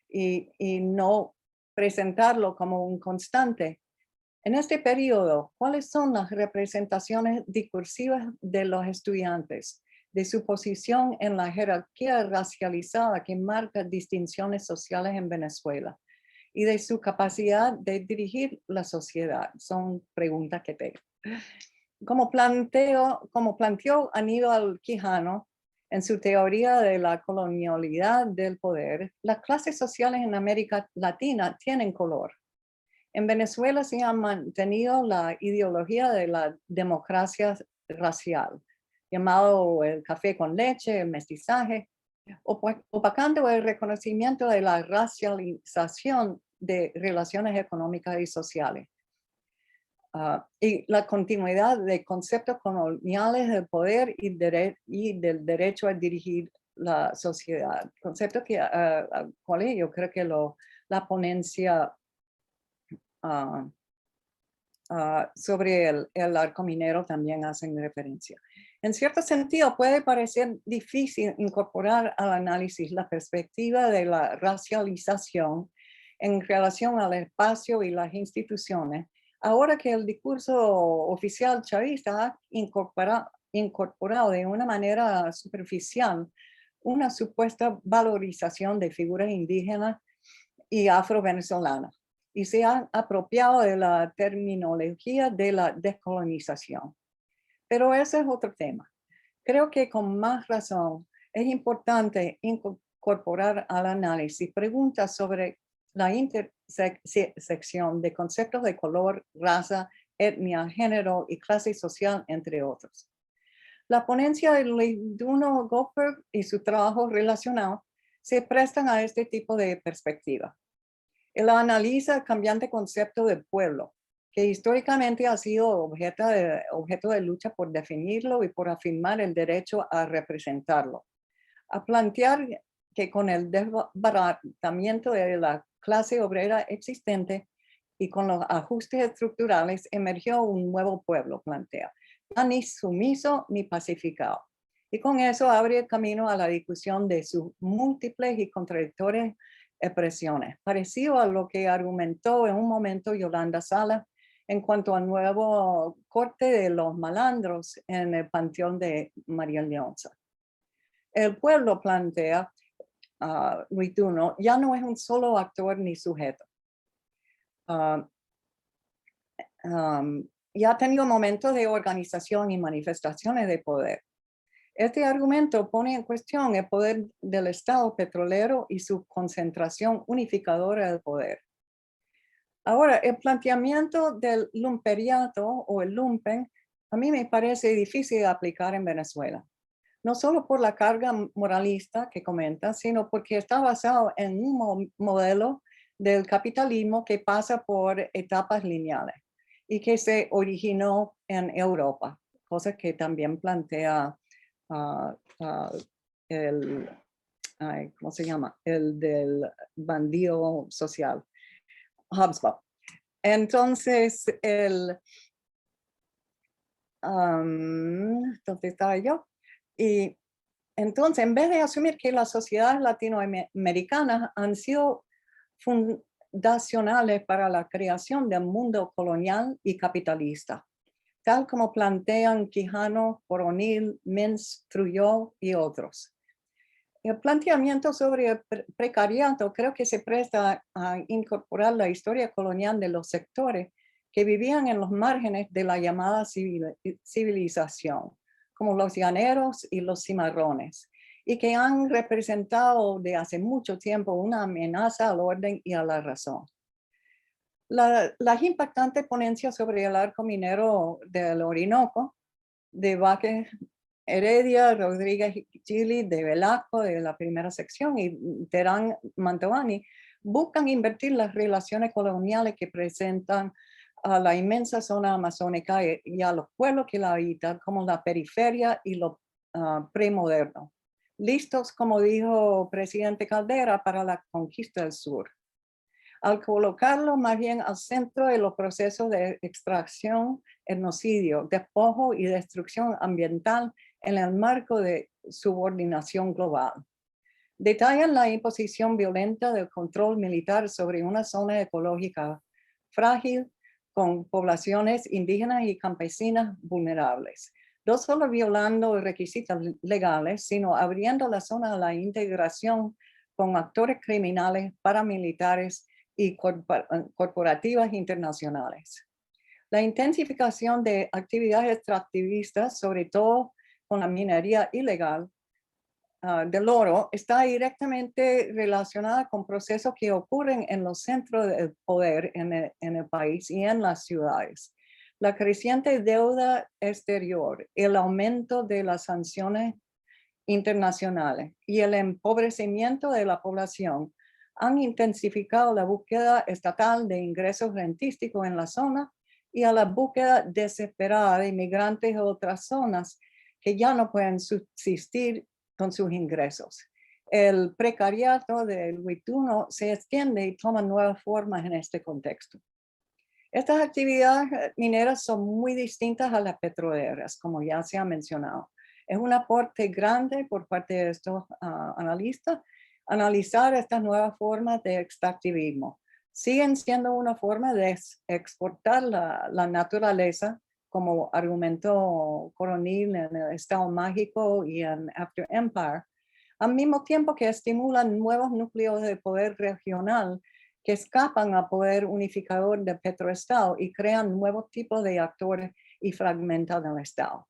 y no presentarlo como un constante. En este periodo, ¿cuáles son las representaciones discursivas de los estudiantes, de su posición en la jerarquía racializada que marca distinciones sociales en Venezuela y de su capacidad de dirigir la sociedad? Son preguntas que tengo. Como planteó Aníbal Quijano en su teoría de la colonialidad del poder, las clases sociales en América Latina tienen color. En Venezuela se ha mantenido la ideología de la democracia racial, llamado el café con leche, el mestizaje, opacando el reconocimiento de la racialización de relaciones económicas y sociales. Y la continuidad de conceptos coloniales del poder y del derecho a dirigir la sociedad. Concepto que cual yo creo que la ponencia sobre el arco minero también hacen referencia. En cierto sentido, puede parecer difícil incorporar al análisis la perspectiva de la racialización en relación al espacio y las instituciones, ahora que el discurso oficial chavista ha incorporado de una manera superficial una supuesta valorización de figuras indígenas y afro-venezolanas, y se han apropiado de la terminología de la descolonización. Pero ese es otro tema. Creo que con más razón es importante incorporar al análisis preguntas sobre la intersección de conceptos de color, raza, etnia, género y clase social, entre otros. La ponencia de Luis Duno Goldberg y su trabajo relacionado se prestan a este tipo de perspectiva. Él analiza el cambiante concepto de pueblo, que históricamente ha sido objeto de lucha por definirlo y por afirmar el derecho a representarlo. A plantear que con el desbaratamiento de la clase obrera existente y con los ajustes estructurales emergió un nuevo pueblo, plantea, ya ni sumiso ni pacificado. Y con eso abre el camino a la discusión de sus múltiples y contradictorias expresiones, parecido a lo que argumentó en un momento Yolanda Salas en cuanto al nuevo corte de los malandros en el panteón de María Leonza. El pueblo, plantea Luis Duno, ya no es un solo actor ni sujeto. Ya ha tenido momentos de organización y manifestaciones de poder. Este argumento pone en cuestión el poder del Estado petrolero y su concentración unificadora del poder. Ahora, el planteamiento del lumperiato o el lumpen a mí me parece difícil de aplicar en Venezuela. No solo por la carga moralista que comenta, sino porque está basado en un modelo del capitalismo que pasa por etapas lineales y que se originó en Europa, cosa que también plantea el, ¿cómo se llama? El del bandido social, HubSpot. Entonces, ¿dónde estaba yo? Y entonces, en vez de asumir que las sociedades latinoamericanas han sido fundacionales para la creación del mundo colonial y capitalista, tal como plantean Quijano, Coronil, Mintz, Trujillo y otros. El planteamiento sobre el precariado creo que se presta a incorporar la historia colonial de los sectores que vivían en los márgenes de la llamada civilización, como los llaneros y los cimarrones, y que han representado de hace mucho tiempo una amenaza al orden y a la razón. Las impactantes ponencias sobre el arco minero del Orinoco, de Vázquez Heredia, Rodríguez Gili, de Velasco, de la primera sección, y Terán Mantovani, buscan invertir las relaciones coloniales que presentan a la inmensa zona amazónica y a los pueblos que la habitan, como la periferia y lo premoderno, listos, como dijo presidente Caldera, para la conquista del sur. Al colocarlo más bien al centro de los procesos de extracción, etnocidio, despojo y destrucción ambiental en el marco de subordinación global. Detallan la imposición violenta del control militar sobre una zona ecológica frágil con poblaciones indígenas y campesinas vulnerables, no solo violando requisitos legales, sino abriendo la zona a la integración con actores criminales, paramilitares y corporativas internacionales. La intensificación de actividades extractivistas, sobre todo con la minería ilegal del oro, está directamente relacionada con procesos que ocurren en los centros del poder en el país y en las ciudades. La creciente deuda exterior, el aumento de las sanciones internacionales y el empobrecimiento de la población han intensificado la búsqueda estatal de ingresos rentísticos en la zona y a la búsqueda desesperada de inmigrantes de otras zonas que ya no pueden subsistir con sus ingresos. El precariato del Huituno se extiende y toma nuevas formas en este contexto. Estas actividades mineras son muy distintas a las petroleras, como ya se ha mencionado. Es un aporte grande por parte de estos analistas analizar estas nuevas formas de extractivismo. Siguen siendo una forma de exportar la naturaleza, como argumentó Coronil en El Estado Mágico y en After Empire, al mismo tiempo que estimulan nuevos núcleos de poder regional que escapan al poder unificador del petroestado y crean nuevos tipos de actores y fragmentan el Estado.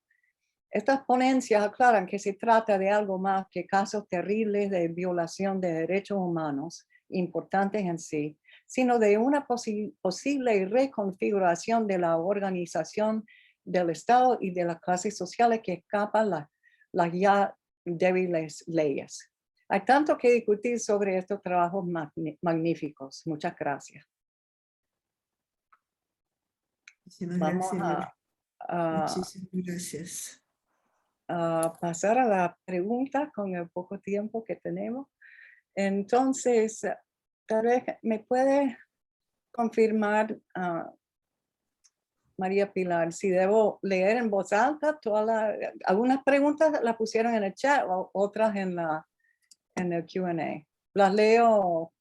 Estas ponencias aclaran que se trata de algo más que casos terribles de violación de derechos humanos, importantes en sí, sino de una posible reconfiguración de la organización del Estado y de las clases sociales que escapan las ya débiles leyes. Hay tanto que discutir sobre estos trabajos magníficos. Muchas gracias. Vamos muchísimas gracias. A pasar a la pregunta con el poco tiempo que tenemos. Entonces, tal vez me puede confirmar, María Pilar, si debo leer en voz alta algunas preguntas las pusieron en el chat, o otras en el Q&A. Las leo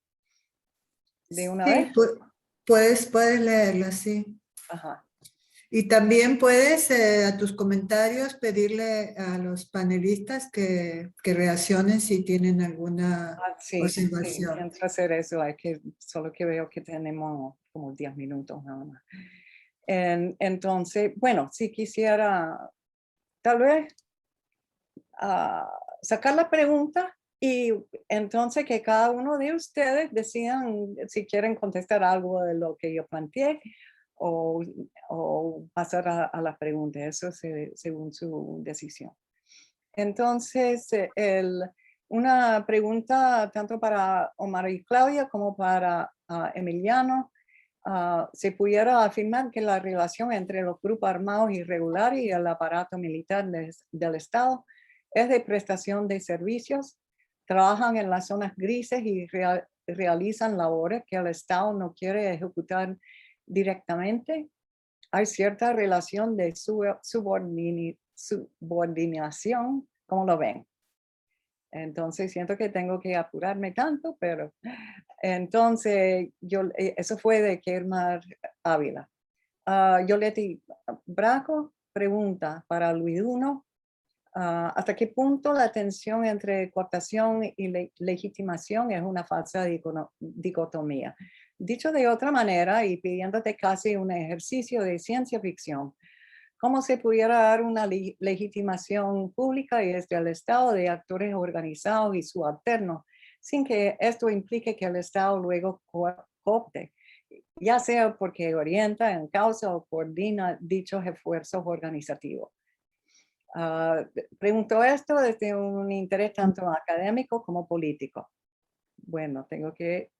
de una vez. Puedes leerlas, sí. Ajá. Y también puedes a tus comentarios pedirle a los panelistas que reaccionen si tienen alguna observación. Sí, pienso hacer eso, solo que veo que tenemos como 10 minutos nada más. Entonces, bueno, si quisiera tal vez sacar la pregunta y entonces que cada uno de ustedes decidan si quieren contestar algo de lo que yo planteé o pasar a la pregunta, eso según su decisión. Entonces, una pregunta tanto para Omar y Claudia como para Emiliano. se pudiera afirmar que la relación entre los grupos armados irregulares y el aparato militar del Estado es de prestación de servicios, trabajan en las zonas grises y realizan labores que el Estado no quiere ejecutar directamente. Hay cierta relación de subordinación, ¿cómo lo ven? Entonces siento que tengo que apurarme tanto, pero entonces eso fue de Kermar Ávila. Yoleti Braco pregunta para Luis I, ¿hasta qué punto la tensión entre cooptación y legitimación es una falsa dicotomía? Dicho de otra manera y pidiéndote casi un ejercicio de ciencia ficción, ¿cómo se pudiera dar una legitimación pública y desde el Estado de actores organizados y subalternos, sin que esto implique que el Estado luego coopte, ya sea porque orienta, encausa o coordina dichos esfuerzos organizativos? Pregunto esto desde un interés tanto académico como político. Bueno, tengo que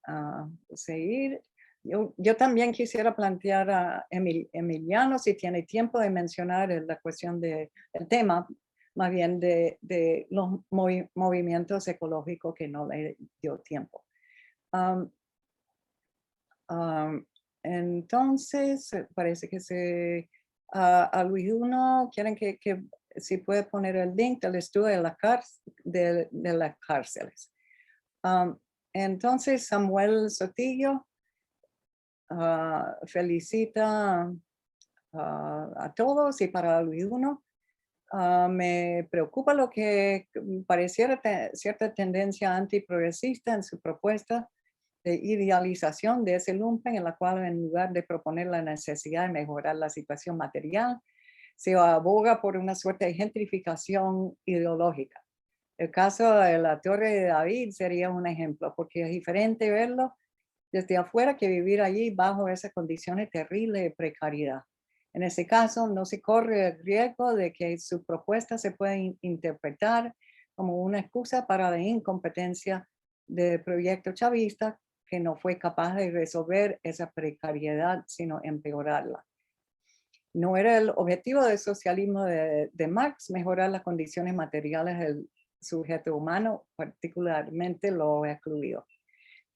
seguir. Yo también quisiera plantear a Emiliano, si tiene tiempo, de mencionar la cuestión del tema, más bien de los movimientos ecológicos, que no le dio tiempo. Entonces, parece que a Luis I quieren que si puede poner el link del estudio de las cárceles. Entonces, Samuel Sotillo felicita a todos y para Luis I. Me preocupa lo que pareciera cierta tendencia antiprogresista en su propuesta de idealización de ese lumpen, en la cual en lugar de proponer la necesidad de mejorar la situación material, se aboga por una suerte de gentrificación ideológica. El caso de la Torre de David sería un ejemplo, porque es diferente verlo desde afuera que vivir allí bajo esas condiciones terribles de precariedad. En ese caso, no se corre el riesgo de que su propuesta se pueda interpretar como una excusa para la incompetencia del proyecto chavista, que no fue capaz de resolver esa precariedad, sino empeorarla. No era el objetivo del socialismo de Marx mejorar las condiciones materiales del sujeto humano, particularmente lo excluido.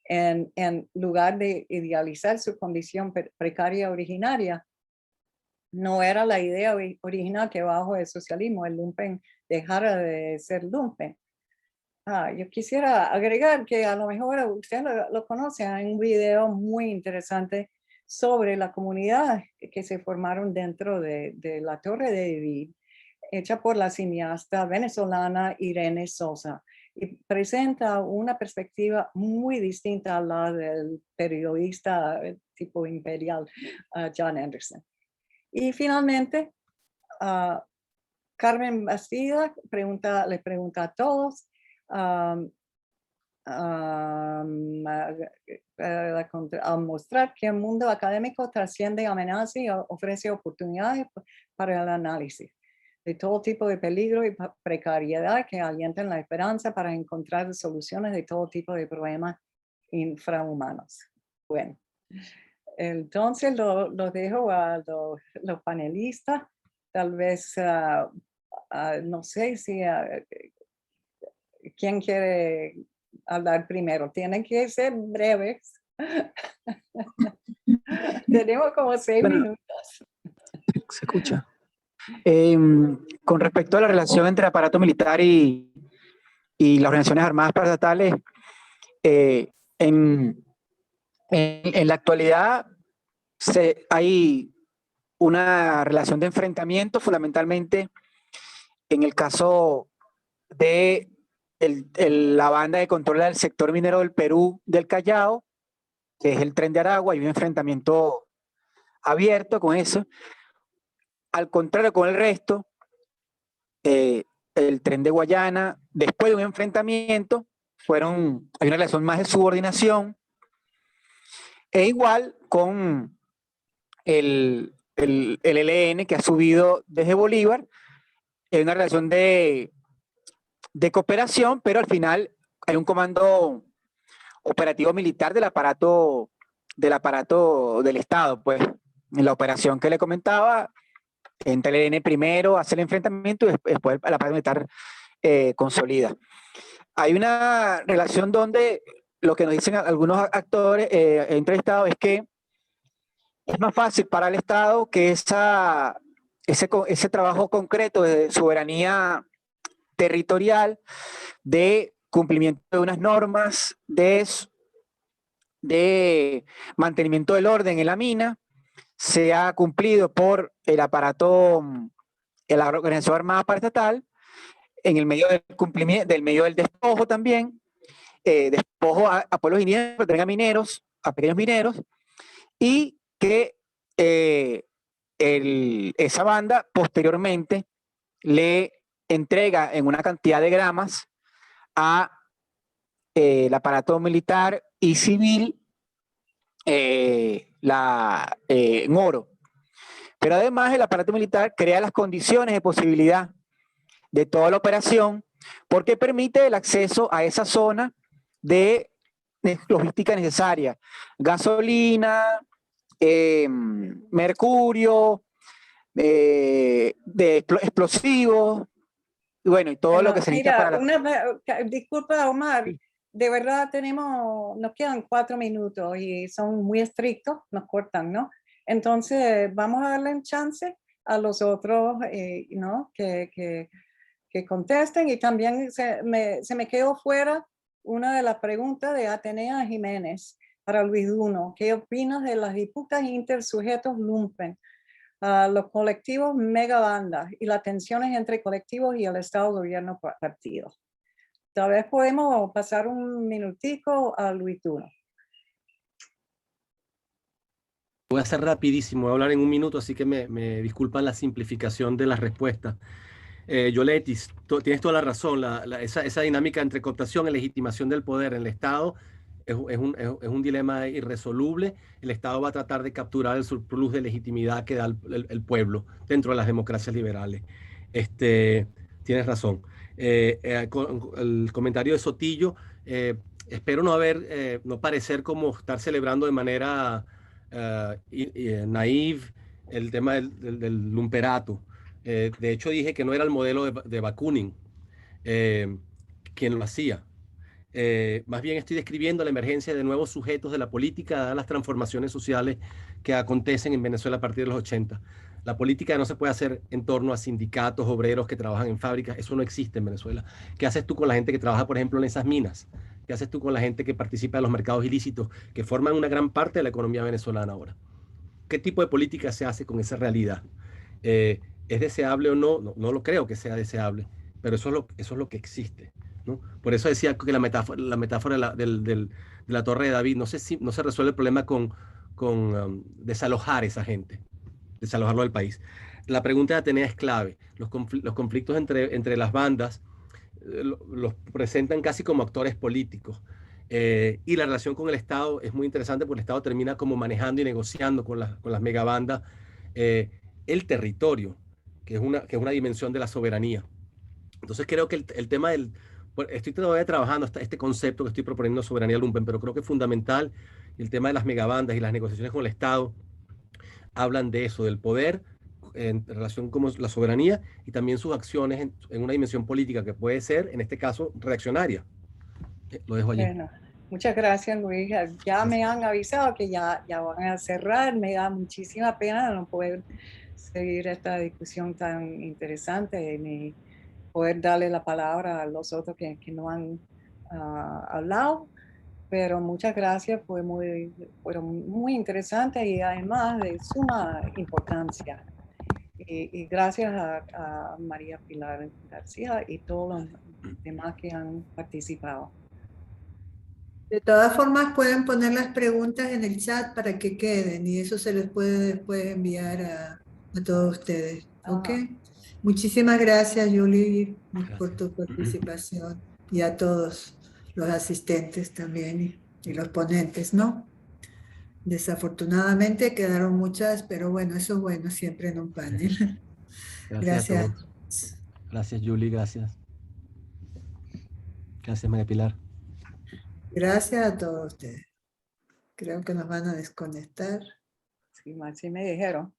En lugar de idealizar su condición precaria originaria, no era la idea original que bajo el socialismo el lumpen dejara de ser lumpen. Yo quisiera agregar que a lo mejor usted lo conoce, hay un video muy interesante sobre la comunidad que se formaron dentro de la Torre de David, hecha por la cineasta venezolana Irene Sosa, y presenta una perspectiva muy distinta a la del periodista tipo imperial John Anderson. Y finalmente, Carmen Bastida le pregunta a todos, al mostrar que el mundo académico trasciende amenazas y ofrece oportunidades para el análisis de todo tipo de peligro y precariedad que alientan la esperanza para encontrar soluciones de todo tipo de problemas infrahumanos. Bueno, entonces lo dejo a los panelistas. Tal vez, no sé si quién quiere hablar primero. Tienen que ser breves. Tenemos como 6 minutos. Se escucha. Con respecto a la relación entre aparato militar y las organizaciones armadas paraestatales, en la actualidad hay una relación de enfrentamiento, fundamentalmente en el caso de la banda que controla el sector minero del Perú del Callao, que es el Tren de Aragua. Hay un enfrentamiento abierto con eso. Al contrario, con el resto, el Tren de Guayana, después de un enfrentamiento, hay una relación más de subordinación, e igual con el ELN, que ha subido desde Bolívar. Hay una relación de cooperación, pero al final hay un comando operativo militar del aparato del aparato del Estado, pues. En la operación que le comentaba, entra el ELN primero, hace el enfrentamiento y después el aparato militar consolida. Hay una relación donde lo que nos dicen algunos actores entrevistados es que es más fácil para el Estado que ese trabajo concreto de soberanía territorial, de cumplimiento de unas normas, de mantenimiento del orden en la mina, sea cumplido por el aparato, la organización armada paraestatal, en el medio del cumplimiento, del medio del despojo también, despojo a pueblos indígenas, a mineros, a pequeños mineros, y que esa banda posteriormente le entrega en una cantidad de gramas a el aparato militar y civil en oro. Pero además el aparato militar crea las condiciones de posibilidad de toda la operación porque permite el acceso a esa zona de logística necesaria, gasolina, mercurio, de explosivos, y bueno, y todo lo que se necesita para disculpa, Omar, sí. De verdad nos quedan 4 minutos y son muy estrictos, nos cortan, ¿no? Entonces, vamos a darle un chance a los otros, ¿no? Que contesten, y también se me quedó fuera una de las preguntas de Atenea Jiménez para Luis Duno. ¿Qué opinas de las disputas intersujetos lumpen, los colectivos megabandas y las tensiones entre colectivos y el Estado gobierno partido? Tal vez podemos pasar un minutico a Luis Duno. Voy a ser rapidísimo, voy a hablar en un minuto, así que me disculpan la simplificación de las respuestas. Yoletis, tienes toda la razón, esa dinámica entre cooptación y legitimación del poder en el Estado es un dilema irresoluble. El Estado va a tratar de capturar el surplus de legitimidad que da el pueblo dentro de las democracias liberales. Tienes razón. El comentario de Sotillo, espero no parecer como estar celebrando de manera naive el tema del lumperato. De hecho, dije que no era el modelo de Bakunin quien lo hacía. Más bien estoy describiendo la emergencia de nuevos sujetos de la política, dadas las transformaciones sociales que acontecen en Venezuela a partir de los 80. La política no se puede hacer en torno a sindicatos, obreros que trabajan en fábricas. Eso no existe en Venezuela. ¿Qué haces tú con la gente que trabaja, por ejemplo, en esas minas? ¿Qué haces tú con la gente que participa en los mercados ilícitos, que forman una gran parte de la economía venezolana ahora? ¿Qué tipo de política se hace con esa realidad? ¿Es deseable o no? No lo creo que sea deseable, pero eso es lo que existe, ¿no? Por eso decía que la metáfora de la Torre de David, no sé si no se resuelve el problema con desalojar a esa gente, desalojarlo del país. La pregunta de Atenea es clave. Los conflictos entre las bandas los presentan casi como actores políticos. Y la relación con el Estado es muy interesante porque el Estado termina como manejando y negociando con las megabandas el territorio, que es una dimensión de la soberanía. Entonces creo que el tema estoy todavía trabajando este concepto que estoy proponiendo, soberanía lumpen, pero creo que es fundamental el tema de las megabandas y las negociaciones con el Estado hablan de eso, del poder en relación con la soberanía y también sus acciones en una dimensión política que puede ser, en este caso, reaccionaria. Lo dejo allí. Bueno, muchas gracias, Luis. Ya me han avisado que ya van a cerrar. Me da muchísima pena no poder seguir esta discusión tan interesante ni poder darle la palabra a los otros que no han hablado. Pero muchas gracias, fueron muy interesantes y además de suma importancia. Y gracias a María Pilar García y todos los demás que han participado. De todas formas, pueden poner las preguntas en el chat para que queden y eso se les puede después enviar a todos ustedes. ¿Ok? Muchísimas gracias, Julie, por tu participación y a todos los asistentes también y los ponentes, ¿no? Desafortunadamente quedaron muchas, pero bueno, eso es bueno siempre en un panel. Gracias. A todos. Gracias, Julie, gracias. Gracias, María Pilar. Gracias a todos ustedes. Creo que nos van a desconectar. Sí, sí me dijeron.